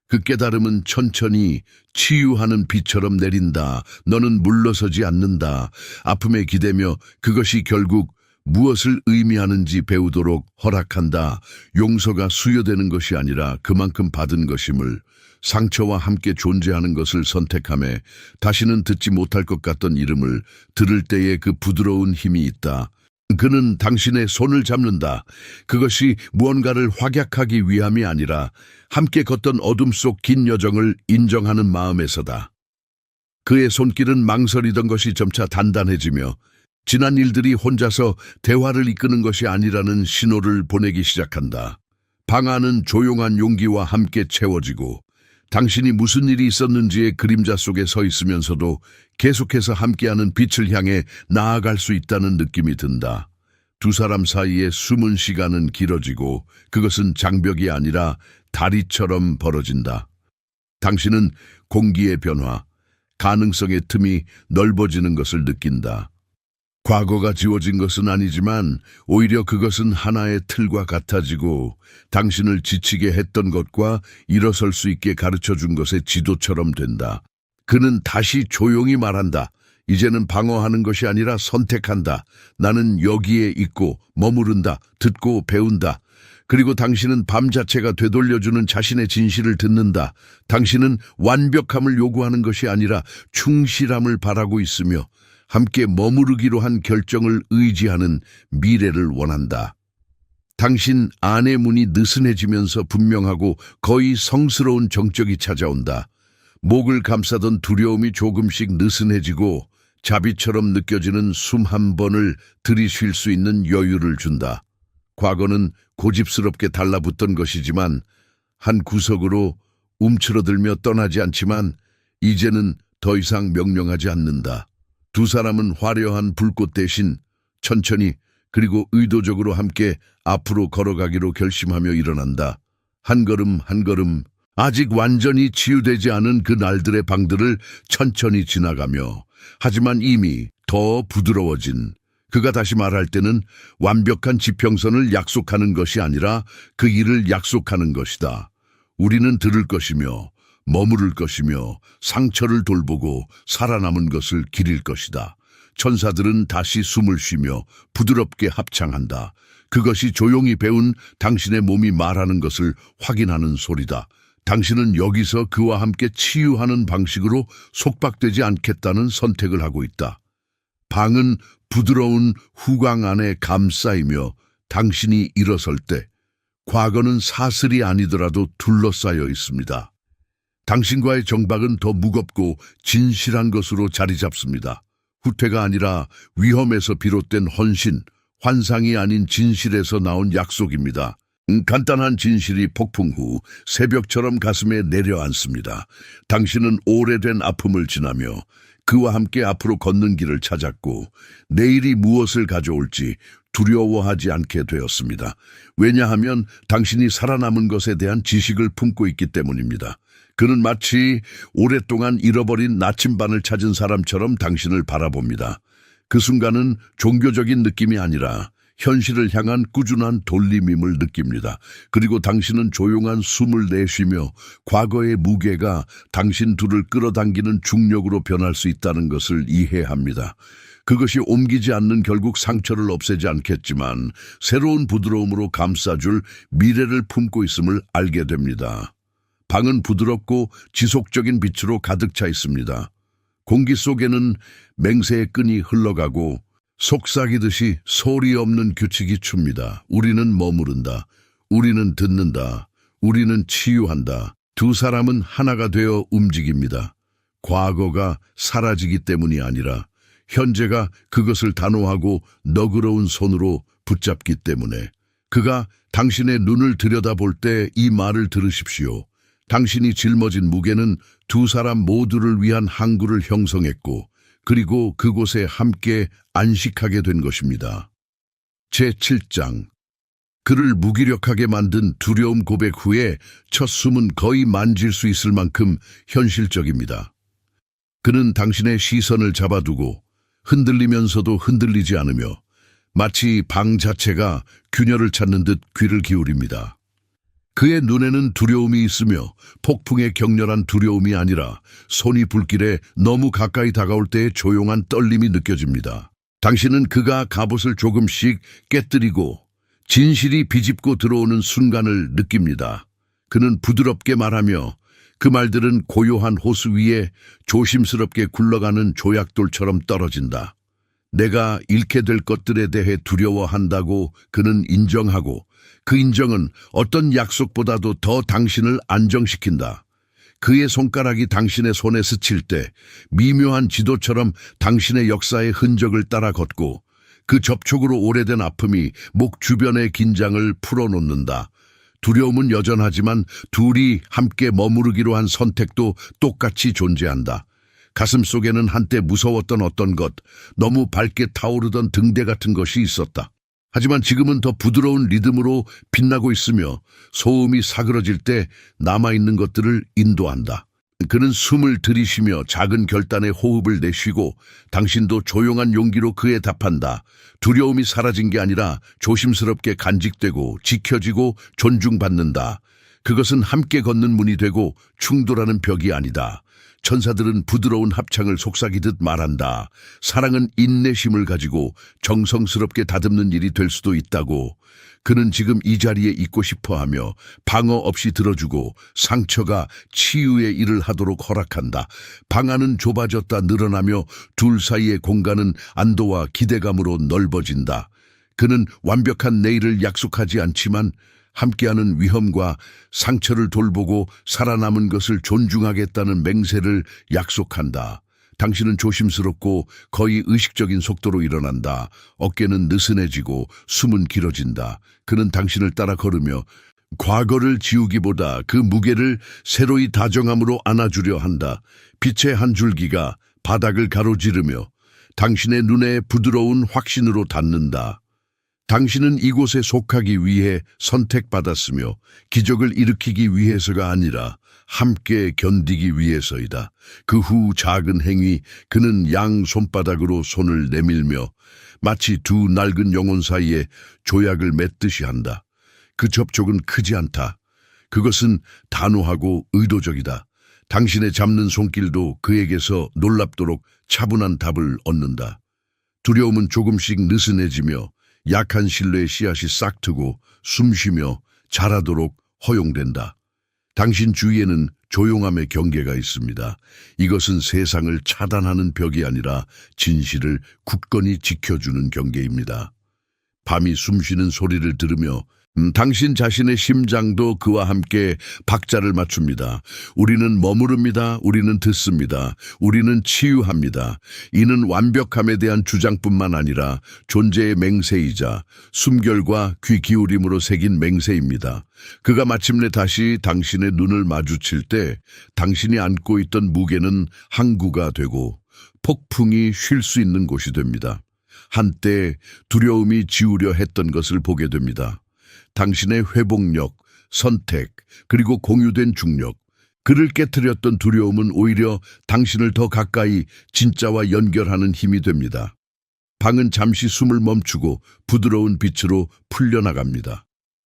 그 깨달음은 천천히 치유하는 비처럼 내린다. 너는 물러서지 않는다. 아픔에 기대며 그것이 결국 무엇을 의미하는지 배우도록 허락한다. 용서가 수여되는 것이 아니라 그만큼 받은 것임을, 상처와 함께 존재하는 것을 선택함에 다시는 듣지 못할 것 같던 이름을 들을 때의 그 부드러운 힘이 있다. 그는 당신의 손을 잡는다. 그것이 무언가를 확약하기 위함이 아니라 함께 걷던 어둠 속 긴 여정을 인정하는 마음에서다. 그의 손길은 망설이던 것이 점차 단단해지며 지난 일들이 혼자서 대화를 이끄는 것이 아니라는 신호를 보내기 시작한다. 방 안은 조용한 용기와 함께 채워지고 당신이 무슨 일이 있었는지의 그림자 속에 서 있으면서도 계속해서 함께하는 빛을 향해 나아갈 수 있다는 느낌이 든다. 두 사람 사이의 숨은 시간은 길어지고 그것은 장벽이 아니라 다리처럼 벌어진다. 당신은 공기의 변화, 가능성의 틈이 넓어지는 것을 느낀다. 과거가 지워진 것은 아니지만 오히려 그것은 하나의 틀과 같아지고 당신을 지치게 했던 것과 일어설 수 있게 가르쳐 준 것의 지도처럼 된다. 그는 다시 조용히 말한다. 이제는 방어하는 것이 아니라 선택한다. 나는 여기에 있고 머무른다. 듣고 배운다. 그리고 당신은 밤 자체가 되돌려주는 자신의 진실을 듣는다. 당신은 완벽함을 요구하는 것이 아니라 충실함을 바라고 있으며 함께 머무르기로 한 결정을 의지하는 미래를 원한다. 당신 안의 문이 느슨해지면서 분명하고 거의 성스러운 정적이 찾아온다. 목을 감싸던 두려움이 조금씩 느슨해지고 자비처럼 느껴지는 숨 한 번을 들이쉴 수 있는 여유를 준다. 과거는 고집스럽게 달라붙던 것이지만 한 구석으로 움츠러들며 떠나지 않지만 이제는 더 이상 명령하지 않는다. 두 사람은 화려한 불꽃 대신 천천히 그리고 의도적으로 함께 앞으로 걸어가기로 결심하며 일어난다. 한 걸음 한 걸음 아직 완전히 치유되지 않은 그 날들의 방들을 천천히 지나가며 하지만 이미 더 부드러워진 그가 다시 말할 때는 완벽한 지평선을 약속하는 것이 아니라 그 일을 약속하는 것이다. 우리는 들을 것이며 머무를 것이며 상처를 돌보고 살아남은 것을 기릴 것이다. 천사들은 다시 숨을 쉬며 부드럽게 합창한다. 그것이 조용히 배운 당신의 몸이 말하는 것을 확인하는 소리다. 당신은 여기서 그와 함께 치유하는 방식으로 속박되지 않겠다는 선택을 하고 있다. 방은 부드러운 후광 안에 감싸이며 당신이 일어설 때 과거는 사슬이 아니더라도 둘러싸여 있습니다. 당신과의 정박은 더 무겁고 진실한 것으로 자리 잡습니다. 후퇴가 아니라 위험에서 비롯된 헌신, 환상이 아닌 진실에서 나온 약속입니다. 간단한 진실이 폭풍 후 새벽처럼 가슴에 내려앉습니다. 당신은 오래된 아픔을 지나며 그와 함께 앞으로 걷는 길을 찾았고 내일이 무엇을 가져올지 두려워하지 않게 되었습니다. 왜냐하면 당신이 살아남은 것에 대한 지식을 품고 있기 때문입니다. 그는 마치 오랫동안 잃어버린 나침반을 찾은 사람처럼 당신을 바라봅니다. 그 순간은 종교적인 느낌이 아니라 현실을 향한 꾸준한 돌림임을 느낍니다. 그리고 당신은 조용한 숨을 내쉬며 과거의 무게가 당신 둘을 끌어당기는 중력으로 변할 수 있다는 것을 이해합니다. 그것이 옮기지 않는 결국 상처를 없애지 않겠지만 새로운 부드러움으로 감싸줄 미래를 품고 있음을 알게 됩니다. 방은 부드럽고 지속적인 빛으로 가득 차 있습니다. 공기 속에는 맹세의 끈이 흘러가고 속삭이듯이 소리 없는 규칙이 춥니다. 우리는 머무른다. 우리는 듣는다. 우리는 치유한다. 두 사람은 하나가 되어 움직입니다. 과거가 사라지기 때문이 아니라 현재가 그것을 단호하고 너그러운 손으로 붙잡기 때문에 그가 당신의 눈을 들여다볼 때 이 말을 들으십시오. 당신이 짊어진 무게는 두 사람 모두를 위한 항구를 형성했고 그리고 그곳에 함께 안식하게 된 것입니다. 제7장 그를 무기력하게 만든 두려움 고백 후에 첫 숨은 거의 만질 수 있을 만큼 현실적입니다. 그는 당신의 시선을 잡아두고 흔들리면서도 흔들리지 않으며 마치 방 자체가 균열을 찾는 듯 귀를 기울입니다. 그의 눈에는 두려움이 있으며 폭풍의 격렬한 두려움이 아니라 손이 불길에 너무 가까이 다가올 때의 조용한 떨림이 느껴집니다. 당신은 그가 갑옷을 조금씩 깨뜨리고 진실이 비집고 들어오는 순간을 느낍니다. 그는 부드럽게 말하며 그 말들은 고요한 호수 위에 조심스럽게 굴러가는 조약돌처럼 떨어진다. 내가 잃게 될 것들에 대해 두려워한다고 그는 인정하고 그 인정은 어떤 약속보다도 더 당신을 안정시킨다. 그의 손가락이 당신의 손에 스칠 때 미묘한 지도처럼 당신의 역사의 흔적을 따라 걷고 그 접촉으로 오래된 아픔이 목 주변의 긴장을 풀어놓는다. 두려움은 여전하지만 둘이 함께 머무르기로 한 선택도 똑같이 존재한다. 가슴 속에는 한때 무서웠던 어떤 것, 너무 밝게 타오르던 등대 같은 것이 있었다. 하지만 지금은 더 부드러운 리듬으로 빛나고 있으며 소음이 사그러질 때 남아있는 것들을 인도한다. 그는 숨을 들이쉬며 작은 결단의 호흡을 내쉬고 당신도 조용한 용기로 그에 답한다. 두려움이 사라진 게 아니라 조심스럽게 간직되고 지켜지고 존중받는다. 그것은 함께 걷는 문이 되고 충돌하는 벽이 아니다. 천사들은 부드러운 합창을 속삭이듯 말한다. 사랑은 인내심을 가지고 정성스럽게 다듬는 일이 될 수도 있다고. 그는 지금 이 자리에 있고 싶어하며 방어 없이 들어주고 상처가 치유의 일을 하도록 허락한다. 방 안은 좁아졌다 늘어나며 둘 사이의 공간은 안도와 기대감으로 넓어진다. 그는 완벽한 내일을 약속하지 않지만 함께하는 위험과 상처를 돌보고 살아남은 것을 존중하겠다는 맹세를 약속한다. 당신은 조심스럽고 거의 의식적인 속도로 일어난다. 어깨는 느슨해지고 숨은 길어진다. 그는 당신을 따라 걸으며 과거를 지우기보다 그 무게를 새로이 다정함으로 안아주려 한다. 빛의 한 줄기가 바닥을 가로지르며 당신의 눈에 부드러운 확신으로 닿는다. 당신은 이곳에 속하기 위해 선택받았으며 기적을 일으키기 위해서가 아니라 함께 견디기 위해서이다. 그 후 작은 행위, 그는 양 손바닥으로 손을 내밀며 마치 두 낡은 영혼 사이에 조약을 맺듯이 한다. 그 접촉은 크지 않다. 그것은 단호하고 의도적이다. 당신의 잡는 손길도 그에게서 놀랍도록 차분한 답을 얻는다. 두려움은 조금씩 느슨해지며 약한 신뢰의 씨앗이 싹트고 숨쉬며 자라도록 허용된다. 당신 주위에는 조용함의 경계가 있습니다. 이것은 세상을 차단하는 벽이 아니라 진실을 굳건히 지켜주는 경계입니다. 밤이 숨쉬는 소리를 들으며 당신 자신의 심장도 그와 함께 박자를 맞춥니다. 우리는 머무릅니다. 우리는 듣습니다. 우리는 치유합니다. 이는 완벽함에 대한 주장뿐만 아니라 존재의 맹세이자 숨결과 귀 기울임으로 새긴 맹세입니다. 그가 마침내 다시 당신의 눈을 마주칠 때 당신이 안고 있던 무게는 항구가 되고 폭풍이 쉴 수 있는 곳이 됩니다. 한때 두려움이 지우려 했던 것을 보게 됩니다. 당신의 회복력, 선택, 그리고 공유된 중력, 그를 깨트렸던 두려움은 오히려 당신을 더 가까이 진짜와 연결하는 힘이 됩니다. 방은 잠시 숨을 멈추고 부드러운 빛으로 풀려나갑니다.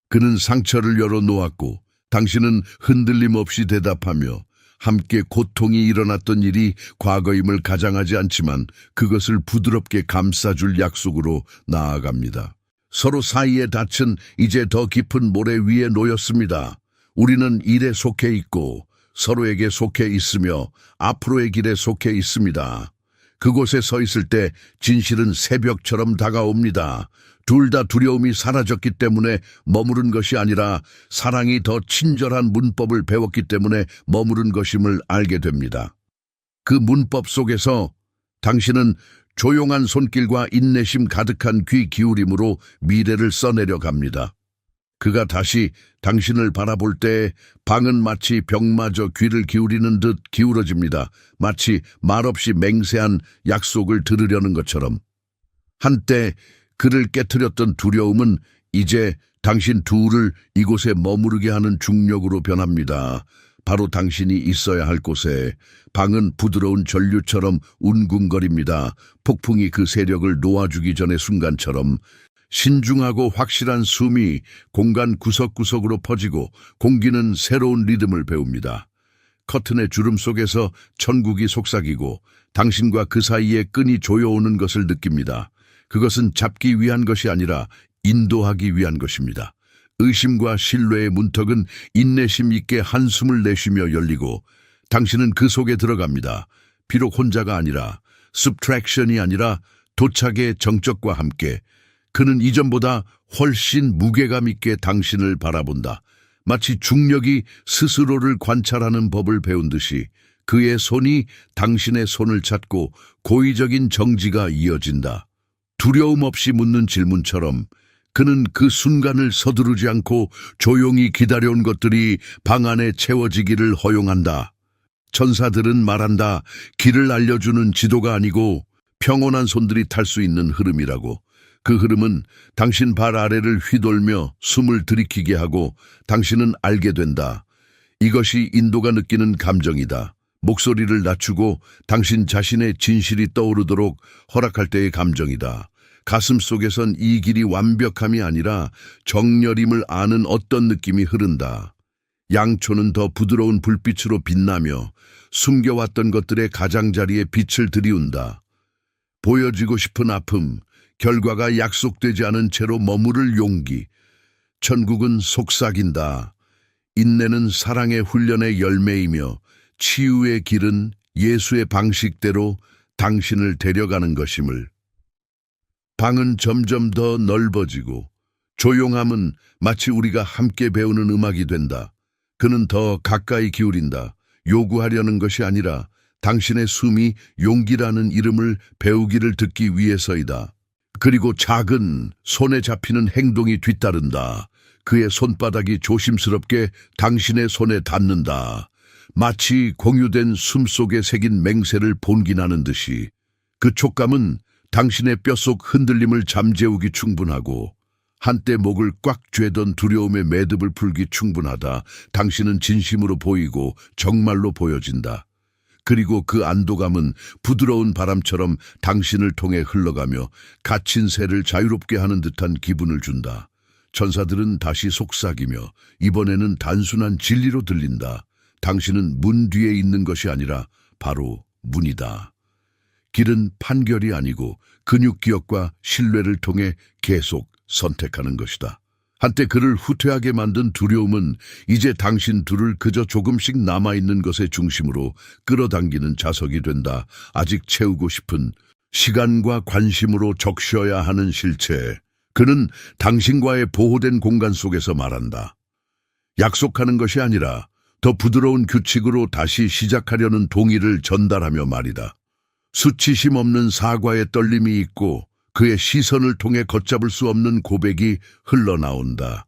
그는 상처를 열어놓았고 당신은 흔들림 없이 대답하며 함께 고통이 일어났던 일이 과거임을 가장하지 않지만 그것을 부드럽게 감싸줄 약속으로 나아갑니다. 서로 사이의 닻은 이제 더 깊은 모래 위에 놓였습니다. 우리는 일에 속해 있고 서로에게 속해 있으며 앞으로의 길에 속해 있습니다. 그곳에 서 있을 때 진실은 새벽처럼 다가옵니다. 둘 다 두려움이 사라졌기 때문에 머무른 것이 아니라 사랑이 더 친절한 문법을 배웠기 때문에 머무른 것임을 알게 됩니다. 그 문법 속에서 당신은 조용한 손길과 인내심 가득한 귀 기울임으로 미래를 써내려 갑니다. 그가 다시 당신을 바라볼 때 방은 마치 벽마저 귀를 기울이는 듯 기울어집니다. 마치 말없이 맹세한 약속을 들으려는 것처럼. 한때 그를 깨트렸던 두려움은 이제 당신 둘을 이곳에 머무르게 하는 중력으로 변합니다. 바로 당신이 있어야 할 곳에 방은 부드러운 전류처럼 운궁거립니다. 폭풍이 그 세력을 놓아주기 전의 순간처럼 신중하고 확실한 숨이 공간 구석구석으로 퍼지고 공기는 새로운 리듬을 배웁니다. 커튼의 주름 속에서 천국이 속삭이고 당신과 그 사이에 끈이 조여오는 것을 느낍니다. 그것은 잡기 위한 것이 아니라 인도하기 위한 것입니다. 의심과 신뢰의 문턱은 인내심 있게 한숨을 내쉬며 열리고 당신은 그 속에 들어갑니다. 비록 혼자가 아니라 subtraction이 아니라 도착의 정적과 함께 그는 이전보다 훨씬 무게감 있게 당신을 바라본다. 마치 중력이 스스로를 관찰하는 법을 배운 듯이 그의 손이 당신의 손을 찾고 고의적인 정지가 이어진다. 두려움 없이 묻는 질문처럼 그는 그 순간을 서두르지 않고 조용히 기다려온 것들이 방 안에 채워지기를 허용한다. 천사들은 말한다. 길을 알려주는 지도가 아니고 평온한 손들이 탈 수 있는 흐름이라고. 그 흐름은 당신 발 아래를 휘돌며 숨을 들이키게 하고 당신은 알게 된다. 이것이 인도가 느끼는 감정이다. 목소리를 낮추고 당신 자신의 진실이 떠오르도록 허락할 때의 감정이다. 가슴 속에선 이 길이 완벽함이 아니라 정렬임을 아는 어떤 느낌이 흐른다. 양초는 더 부드러운 불빛으로 빛나며 숨겨왔던 것들의 가장자리에 빛을 들이운다. 보여지고 싶은 아픔, 결과가 약속되지 않은 채로 머무를 용기. 천국은 속삭인다. 인내는 사랑의 훈련의 열매이며 치유의 길은 예수의 방식대로 당신을 데려가는 것임을. 방은 점점 더 넓어지고 조용함은 마치 우리가 함께 배우는 음악이 된다. 그는 더 가까이 기울인다. 요구하려는 것이 아니라 당신의 숨이 용기라는 이름을 배우기를 듣기 위해서이다. 그리고 작은 손에 잡히는 행동이 뒤따른다. 그의 손바닥이 조심스럽게 당신의 손에 닿는다. 마치 공유된 숨속에 새긴 맹세를 본기나는 듯이. 그 촉감은 당신의 뼛속 흔들림을 잠재우기 충분하고 한때 목을 꽉 쬐던 두려움의 매듭을 풀기 충분하다. 당신은 진심으로 보이고 정말로 보여진다. 그리고 그 안도감은 부드러운 바람처럼 당신을 통해 흘러가며 갇힌 새를 자유롭게 하는 듯한 기분을 준다. 천사들은 다시 속삭이며 이번에는 단순한 진리로 들린다. 당신은 문 뒤에 있는 것이 아니라 바로 문이다. 길은 판결이 아니고 근육기억과 신뢰를 통해 계속 선택하는 것이다. 한때 그를 후퇴하게 만든 두려움은 이제 당신 둘을 그저 조금씩 남아있는 것의 중심으로 끌어당기는 자석이 된다. 아직 채우고 싶은 시간과 관심으로 적셔야 하는 실체. 그는 당신과의 보호된 공간 속에서 말한다. 약속하는 것이 아니라 더 부드러운 규칙으로 다시 시작하려는 동의를 전달하며 말이다. 수치심 없는 사과의 떨림이 있고 그의 시선을 통해 걷잡을 수 없는 고백이 흘러나온다.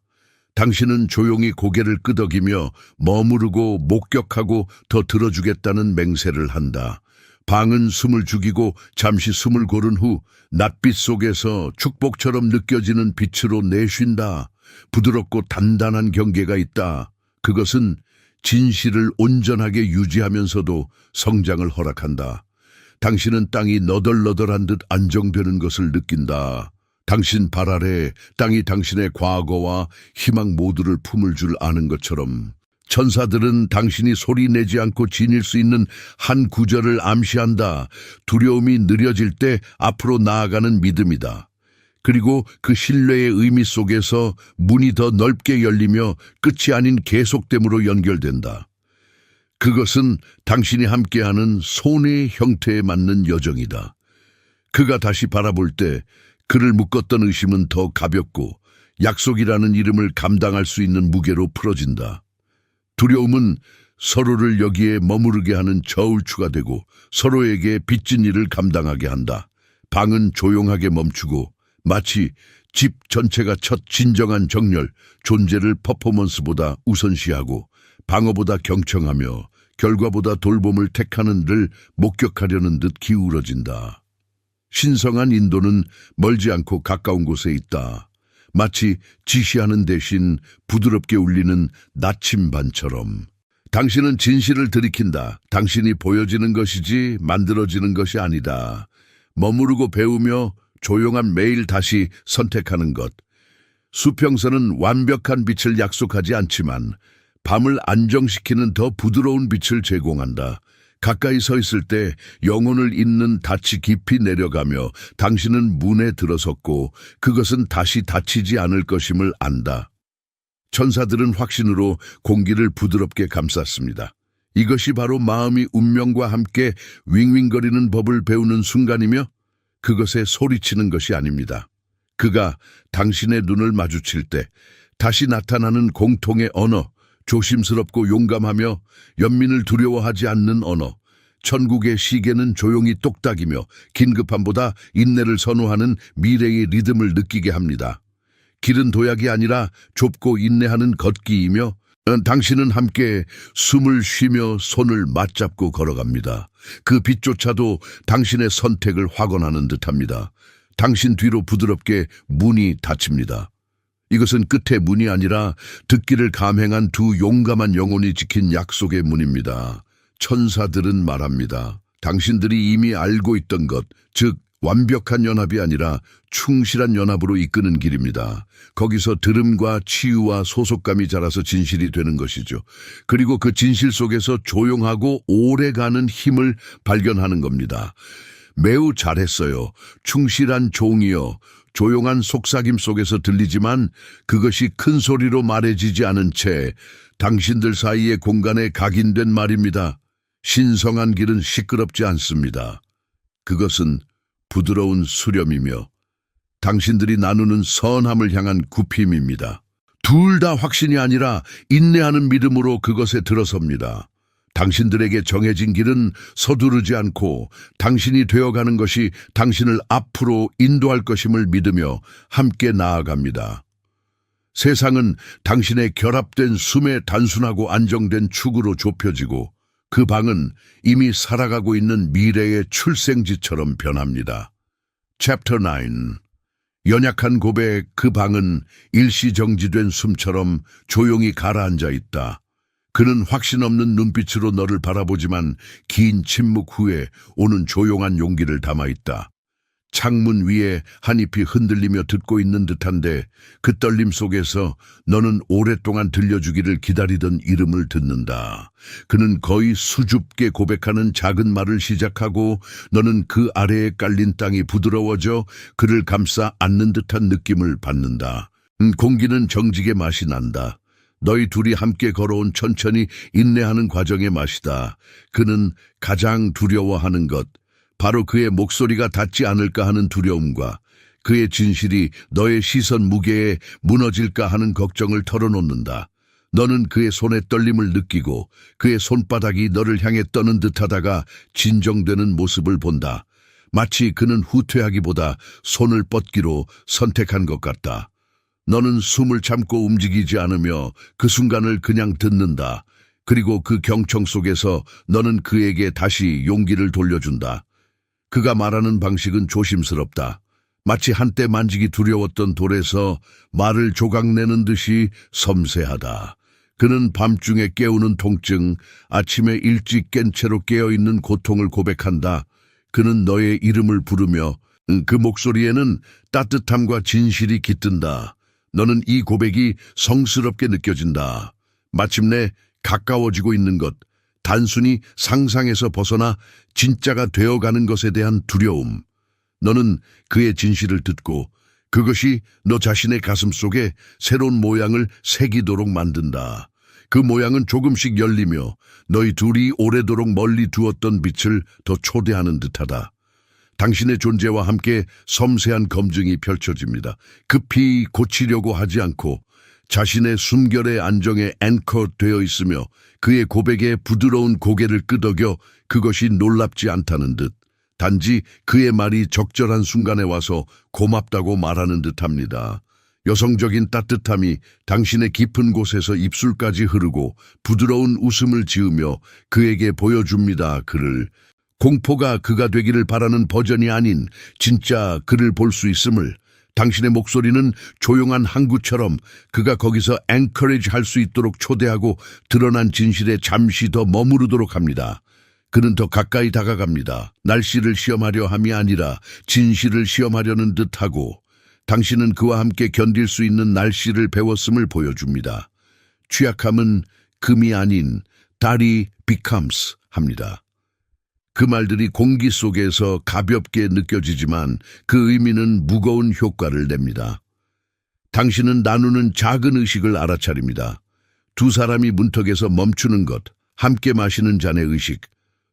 당신은 조용히 고개를 끄덕이며 머무르고 목격하고 더 들어주겠다는 맹세를 한다. 방은 숨을 죽이고 잠시 숨을 고른 후 낯빛 속에서 축복처럼 느껴지는 빛으로 내쉰다. 부드럽고 단단한 경계가 있다. 그것은 진실을 온전하게 유지하면서도 성장을 허락한다. 당신은 땅이 너덜너덜한 듯 안정되는 것을 느낀다. 당신 발 아래 땅이 당신의 과거와 희망 모두를 품을 줄 아는 것처럼 천사들은 당신이 소리 내지 않고 지닐 수 있는 한 구절을 암시한다. 두려움이 느려질 때 앞으로 나아가는 믿음이다. 그리고 그 신뢰의 의미 속에서 문이 더 넓게 열리며 끝이 아닌 계속됨으로 연결된다. 그것은 당신이 함께하는 손의 형태에 맞는 여정이다. 그가 다시 바라볼 때 그를 묶었던 의심은 더 가볍고 약속이라는 이름을 감당할 수 있는 무게로 풀어진다. 두려움은 서로를 여기에 머무르게 하는 저울추가 되고 서로에게 빚진 일을 감당하게 한다. 방은 조용하게 멈추고 마치 집 전체가 첫 진정한 정렬, 존재를 퍼포먼스보다 우선시하고 방어보다 경청하며 결과보다 돌봄을 택하는 를 목격하려는 듯 기울어진다. 신성한 인도는 멀지 않고 가까운 곳에 있다. 마치 지시하는 대신 부드럽게 울리는 나침반처럼. 당신은 진실을 들이킨다. 당신이 보여지는 것이지 만들어지는 것이 아니다. 머무르고 배우며 조용한 매일 다시 선택하는 것. 수평선은 완벽한 빛을 약속하지 않지만 밤을 안정시키는 더 부드러운 빛을 제공한다. 가까이 서 있을 때 영혼을 잇는 닻이 깊이 내려가며 당신은 문에 들어섰고 그것은 다시 닫히지 않을 것임을 안다. 천사들은 확신으로 공기를 부드럽게 감쌌습니다. 이것이 바로 마음이 운명과 함께 윙윙거리는 법을 배우는 순간이며 그것에 소리치는 것이 아닙니다. 그가 당신의 눈을 마주칠 때 다시 나타나는 공통의 언어, 조심스럽고 용감하며 연민을 두려워하지 않는 언어. 천국의 시계는 조용히 똑딱이며 긴급함보다 인내를 선호하는 미래의 리듬을 느끼게 합니다. 길은 도약이 아니라 좁고 인내하는 걷기이며 당신은 함께 숨을 쉬며 손을 맞잡고 걸어갑니다. 그 빛조차도 당신의 선택을 확언하는 듯합니다. 당신 뒤로 부드럽게 문이 닫힙니다. 이것은 끝의 문이 아니라 듣기를 감행한 두 용감한 영혼이 지킨 약속의 문입니다. 천사들은 말합니다. 당신들이 이미 알고 있던 것, 즉 완벽한 연합이 아니라 충실한 연합으로 이끄는 길입니다. 거기서 들음과 치유와 소속감이 자라서 진실이 되는 것이죠. 그리고 그 진실 속에서 조용하고 오래가는 힘을 발견하는 겁니다. 매우 잘했어요. 충실한 종이여. 조용한 속삭임 속에서 들리지만 그것이 큰 소리로 말해지지 않은 채 당신들 사이의 공간에 각인된 말입니다. 신성한 길은 시끄럽지 않습니다. 그것은 부드러운 수렴이며 당신들이 나누는 선함을 향한 굽힘입니다. 둘 다 확신이 아니라 인내하는 믿음으로 그것에 들어섭니다. 당신들에게 정해진 길은 서두르지 않고 당신이 되어가는 것이 당신을 앞으로 인도할 것임을 믿으며 함께 나아갑니다. 세상은 당신의 결합된 숨에 단순하고 안정된 축으로 좁혀지고 그 방은 이미 살아가고 있는 미래의 출생지처럼 변합니다. 챕터 9. 연약한 고백. 그 방은 일시정지된 숨처럼 조용히 가라앉아 있다. 그는 확신 없는 눈빛으로 너를 바라보지만 긴 침묵 후에 오는 조용한 용기를 담아 있다. 창문 위에 한 잎이 흔들리며 듣고 있는 듯한데 그 떨림 속에서 너는 오랫동안 들려주기를 기다리던 이름을 듣는다. 그는 거의 수줍게 고백하는 작은 말을 시작하고 너는 그 아래에 깔린 땅이 부드러워져 그를 감싸 안는 듯한 느낌을 받는다. 공기는 정직의 맛이 난다. 너희 둘이 함께 걸어온 천천히 인내하는 과정의 맛이다. 그는 가장 두려워하는 것, 바로 그의 목소리가 닿지 않을까 하는 두려움과 그의 진실이 너의 시선 무게에 무너질까 하는 걱정을 털어놓는다. 너는 그의 손의 떨림을 느끼고 그의 손바닥이 너를 향해 떠는 듯하다가 진정되는 모습을 본다. 마치 그는 후퇴하기보다 손을 뻗기로 선택한 것 같다. 너는 숨을 참고 움직이지 않으며 그 순간을 그냥 듣는다. 그리고 그 경청 속에서 너는 그에게 다시 용기를 돌려준다. 그가 말하는 방식은 조심스럽다. 마치 한때 만지기 두려웠던 돌에서 말을 조각내는 듯이 섬세하다. 그는 밤중에 깨우는 통증, 아침에 일찍 깬 채로 깨어있는 고통을 고백한다. 그는 너의 이름을 부르며 그 목소리에는 따뜻함과 진실이 깃든다. 너는 이 고백이 성스럽게 느껴진다. 마침내 가까워지고 있는 것, 단순히 상상에서 벗어나 진짜가 되어가는 것에 대한 두려움. 너는 그의 진실을 듣고 그것이 너 자신의 가슴 속에 새로운 모양을 새기도록 만든다. 그 모양은 조금씩 열리며 너희 둘이 오래도록 멀리 두었던 빛을 더 초대하는 듯하다. 당신의 존재와 함께 섬세한 검증이 펼쳐집니다. 급히 고치려고 하지 않고 자신의 숨결의 안정에 앵커되어 있으며 그의 고백에 부드러운 고개를 끄덕여 그것이 놀랍지 않다는 듯 단지 그의 말이 적절한 순간에 와서 고맙다고 말하는 듯합니다. 여성적인 따뜻함이 당신의 깊은 곳에서 입술까지 흐르고 부드러운 웃음을 지으며 그에게 보여줍니다. 그를 공포가 그가 되기를 바라는 버전이 아닌 진짜 그를 볼 수 있음을. 당신의 목소리는 조용한 항구처럼 그가 거기서 앵커리지 할 수 있도록 초대하고 드러난 진실에 잠시 더 머무르도록 합니다. 그는 더 가까이 다가갑니다. 날씨를 시험하려 함이 아니라 진실을 시험하려는 듯하고 당신은 그와 함께 견딜 수 있는 날씨를 배웠음을 보여줍니다. 취약함은 금이 아닌 달이 becomes 합니다. 그 말들이 공기 속에서 가볍게 느껴지지만 그 의미는 무거운 효과를 냅니다. 당신은 나누는 작은 의식을 알아차립니다. 두 사람이 문턱에서 멈추는 것, 함께 마시는 잔의 의식,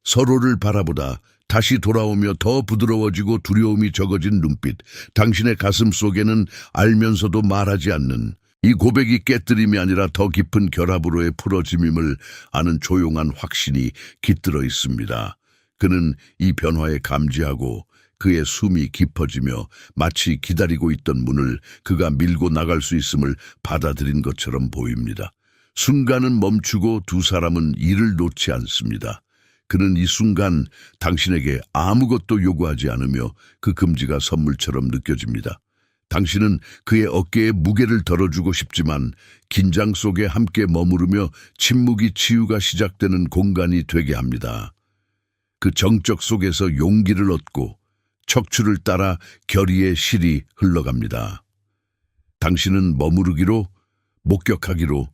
서로를 바라보다 다시 돌아오며 더 부드러워지고 두려움이 적어진 눈빛, 당신의 가슴 속에는 알면서도 말하지 않는 이 고백이 깨뜨림이 아니라 더 깊은 결합으로의 풀어짐임을 아는 조용한 확신이 깃들어 있습니다. 그는 이 변화에 감지하고 그의 숨이 깊어지며 마치 기다리고 있던 문을 그가 밀고 나갈 수 있음을 받아들인 것처럼 보입니다. 순간은 멈추고 두 사람은 이를 놓지 않습니다. 그는 이 순간 당신에게 아무것도 요구하지 않으며 그 금지가 선물처럼 느껴집니다. 당신은 그의 어깨에 무게를 덜어주고 싶지만 긴장 속에 함께 머무르며 침묵이 치유가 시작되는 공간이 되게 합니다. 그 정적 속에서 용기를 얻고 척추를 따라 결의의 실이 흘러갑니다. 당신은 머무르기로, 목격하기로,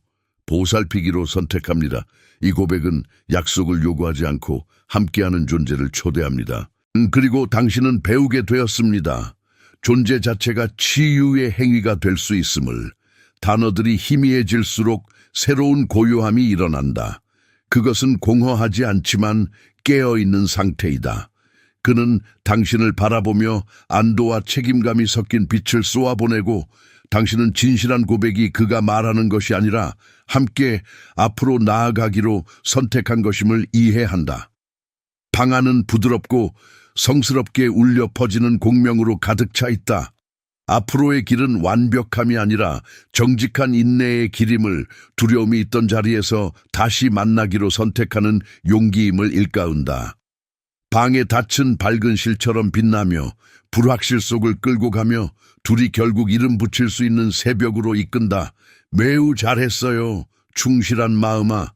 보살피기로 선택합니다. 이 고백은 약속을 요구하지 않고 함께하는 존재를 초대합니다. 그리고 당신은 배우게 되었습니다. 존재 자체가 치유의 행위가 될 수 있음을. 단어들이 희미해질수록 새로운 고요함이 일어난다. 그것은 공허하지 않지만 깨어있는 상태이다. 그는 당신을 바라보며 안도와 책임감이 섞인 빛을 쏘아보내고, 당신은 진실한 고백이 그가 말하는 것이 아니라 함께 앞으로 나아가기로 선택한 것임을 이해한다. 방 안은 부드럽고 성스럽게 울려 퍼지는 공명으로 가득 차 있다. 앞으로의 길은 완벽함이 아니라 정직한 인내의 길임을, 두려움이 있던 자리에서 다시 만나기로 선택하는 용기임을 일깨운다. 방에 닫힌 밝은 실처럼 빛나며 불확실 속을 끌고 가며 둘이 결국 이름 붙일 수 있는 새벽으로 이끈다. 매우 잘했어요. 충실한 마음아.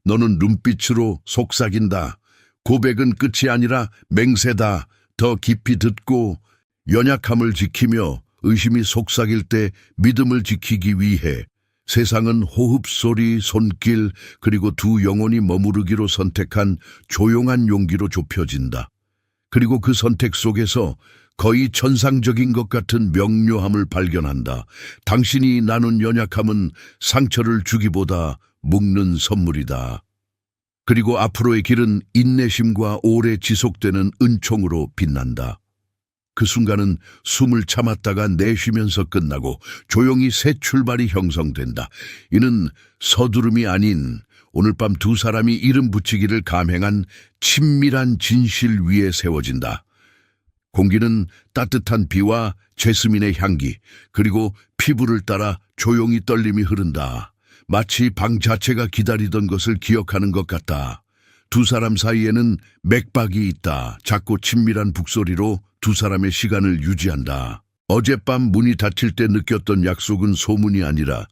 너는 눈빛으로 속삭인다. 고백은 끝이 아니라 맹세다. 더 깊이 듣고 연약함을 지키며 의심이 속삭일 때 믿음을 지키기 위해 세상은 호흡 소리, 손길, 그리고 두 영혼이 머무르기로 선택한 조용한 용기로 좁혀진다. 그리고 그 선택 속에서 거의 천상적인 것 같은 명료함을 발견한다. 당신이 나눈 연약함은 상처를 주기보다 묶는 선물이다. 그리고 앞으로의 길은 인내심과 오래 지속되는 은총으로 빛난다. 그 순간은 숨을 참았다가 내쉬면서 끝나고 조용히 새 출발이 형성된다. 이는 서두름이 아닌 오늘 밤 두 사람이 이름 붙이기를 감행한 친밀한 진실 위에 세워진다. 공기는 따뜻한 비와 제스민의 향기, 그리고 피부를 따라 조용히 떨림이 흐른다. 마치 방 자체가 기다리던 것을 기억하는 것 같다. 두 사람 사이에는 맥박이 있다. 작고 친밀한 북소리로 두 사람의 시간을 유지한다. 어젯밤 문이 닫힐 때 느꼈던 약속은 소문이 아니라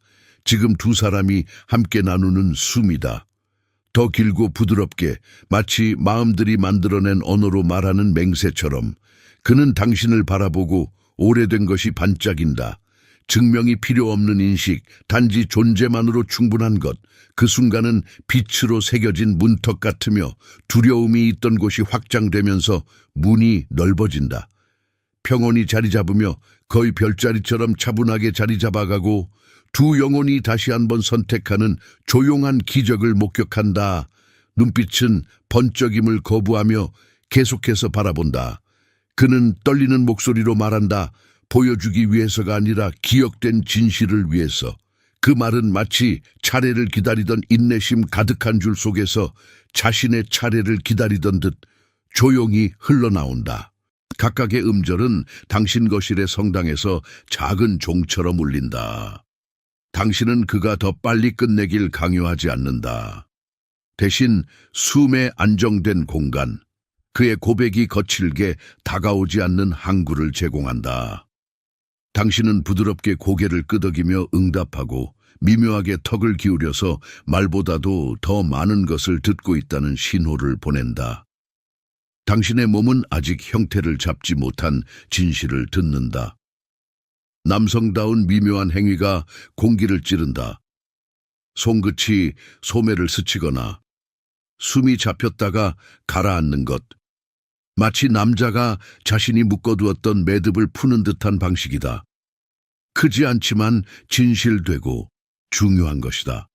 지금 두 사람이 함께 나누는 숨이다. 더 길고 부드럽게, 마치 마음들이 만들어낸 언어로 말하는 맹세처럼 그는 당신을 바라보고 오래된 것이 반짝인다. 증명이 필요 없는 인식, 단지 존재만으로 충분한 것. 그 순간은 빛으로 새겨진 문턱 같으며 두려움이 있던 곳이 확장되면서 문이 넓어진다. 평온이 자리 잡으며 거의 별자리처럼 차분하게 자리 잡아가고 두 영혼이 다시 한번 선택하는 조용한 기적을 목격한다. 눈빛은 번쩍임을 거부하며 계속해서 바라본다. 그는 떨리는 목소리로 말한다. 보여주기 위해서가 아니라 기억된 진실을 위해서. 그 말은 마치 차례를 기다리던 인내심 가득한 줄 속에서 자신의 차례를 기다리던 듯 조용히 흘러나온다. 각각의 음절은 당신 거실의 성당에서 작은 종처럼 울린다. 당신은 그가 더 빨리 끝내길 강요하지 않는다. 대신 숨에 안정된 공간, 그의 고백이 거칠게 다가오지 않는 항구를 제공한다. 당신은 부드럽게 고개를 끄덕이며 응답하고 미묘하게 턱을 기울여서 말보다도 더 많은 것을 듣고 있다는 신호를 보낸다. 당신의 몸은 아직 형태를 잡지 못한 진실을 듣는다. 남성다운 미묘한 행위가 공기를 찌른다. 손끝이 소매를 스치거나 숨이 잡혔다가 가라앉는 것. 마치 남자가 자신이 묶어두었던 매듭을 푸는 듯한 방식이다. 크지 않지만 진실되고 중요한 것이다.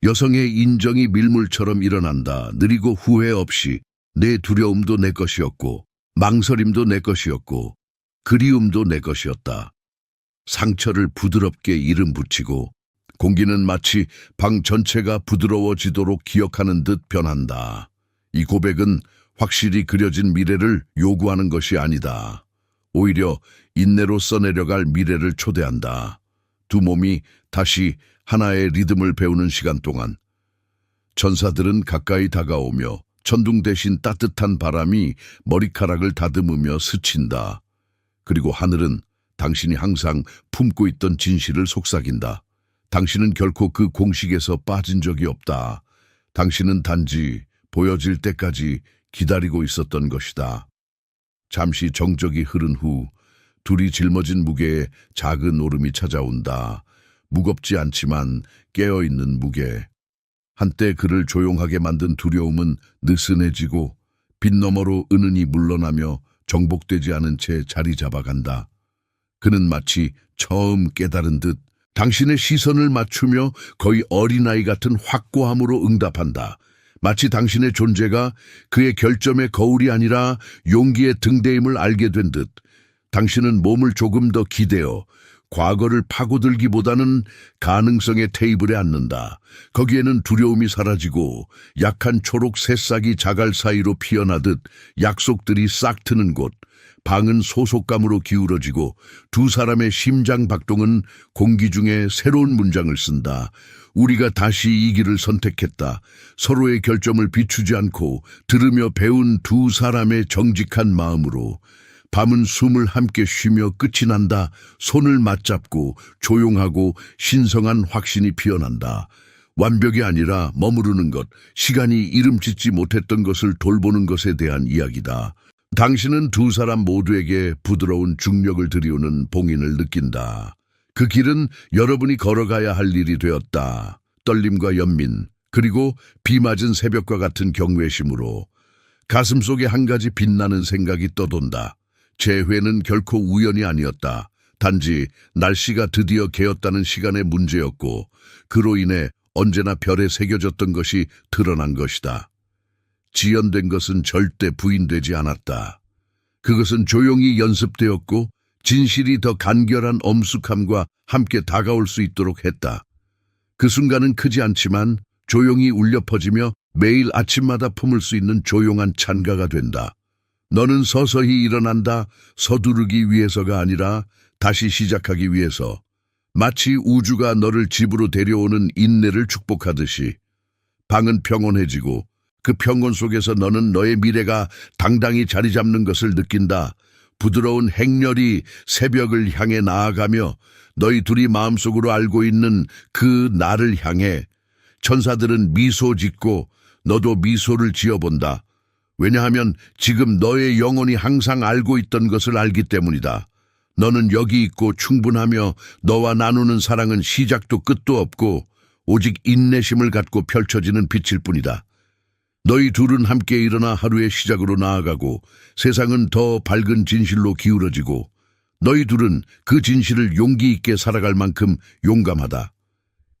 여성의 인정이 밀물처럼 일어난다. 느리고 후회 없이. 내 두려움도 내 것이었고, 망설임도 내 것이었고, 그리움도 내 것이었다. 상처를 부드럽게 이름 붙이고 공기는 마치 방 전체가 부드러워지도록 기억하는 듯 변한다. 이 고백은 확실히 그려진 미래를 요구하는 것이 아니다. 오히려 인내로 써내려갈 미래를 초대한다. 두 몸이 다시 하나의 리듬을 배우는 시간 동안 천사들은 가까이 다가오며 천둥 대신 따뜻한 바람이 머리카락을 다듬으며 스친다. 그리고 하늘은 당신이 항상 품고 있던 진실을 속삭인다. 당신은 결코 그 공식에서 빠진 적이 없다. 당신은 단지 보여질 때까지 기다리고 있었던 것이다. 잠시 정적이 흐른 후 둘이 짊어진 무게에 작은 오름이 찾아온다. 무겁지 않지만 깨어있는 무게. 한때 그를 조용하게 만든 두려움은 느슨해지고 빛 너머로 은은히 물러나며 정복되지 않은 채 자리 잡아간다. 그는 마치 처음 깨달은 듯 당신의 시선을 맞추며 거의 어린아이 같은 확고함으로 응답한다. 마치 당신의 존재가 그의 결점의 거울이 아니라 용기의 등대임을 알게 된 듯 당신은 몸을 조금 더 기대어 과거를 파고들기보다는 가능성의 테이블에 앉는다. 거기에는 두려움이 사라지고 약한 초록 새싹이 자갈 사이로 피어나듯 약속들이 싹 트는 곳. 방은 소속감으로 기울어지고 두 사람의 심장 박동은 공기 중에 새로운 문장을 쓴다. 우리가 다시 이 길을 선택했다. 서로의 결점을 비추지 않고 들으며 배운 두 사람의 정직한 마음으로. 밤은 숨을 함께 쉬며 끝이 난다. 손을 맞잡고 조용하고 신성한 확신이 피어난다. 완벽이 아니라 머무르는 것, 시간이 이름 짓지 못했던 것을 돌보는 것에 대한 이야기다. 당신은 두 사람 모두에게 부드러운 중력을 들이우는 봉인을 느낀다. 그 길은 여러분이 걸어가야 할 일이 되었다. 떨림과 연민, 그리고 비 맞은 새벽과 같은 경외심으로. 가슴속에 한 가지 빛나는 생각이 떠돈다. 재회는 결코 우연이 아니었다. 단지 날씨가 드디어 개었다는 시간의 문제였고 그로 인해 언제나 별에 새겨졌던 것이 드러난 것이다. 지연된 것은 절대 부인되지 않았다. 그것은 조용히 연습되었고 진실이 더 간결한 엄숙함과 함께 다가올 수 있도록 했다. 그 순간은 크지 않지만 조용히 울려 퍼지며 매일 아침마다 품을 수 있는 조용한 찬가가 된다. 너는 서서히 일어난다. 서두르기 위해서가 아니라 다시 시작하기 위해서. 마치 우주가 너를 집으로 데려오는 인내를 축복하듯이. 방은 평온해지고 그 평온 속에서 너는 너의 미래가 당당히 자리 잡는 것을 느낀다. 부드러운 행렬이 새벽을 향해 나아가며 너희 둘이 마음속으로 알고 있는 그 나를 향해 천사들은 미소 짓고 너도 미소를 지어본다. 왜냐하면 지금 너의 영혼이 항상 알고 있던 것을 알기 때문이다. 너는 여기 있고 충분하며 너와 나누는 사랑은 시작도 끝도 없고 오직 인내심을 갖고 펼쳐지는 빛일 뿐이다. 너희 둘은 함께 일어나 하루의 시작으로 나아가고 세상은 더 밝은 진실로 기울어지고 너희 둘은 그 진실을 용기 있게 살아갈 만큼 용감하다.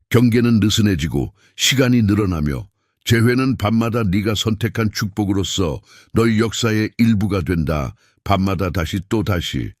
경계는 느슨해지고 시간이 늘어나며 재회는 밤마다 네가 선택한 축복으로서 너희 역사의 일부가 된다. 밤마다 다시 또 다시.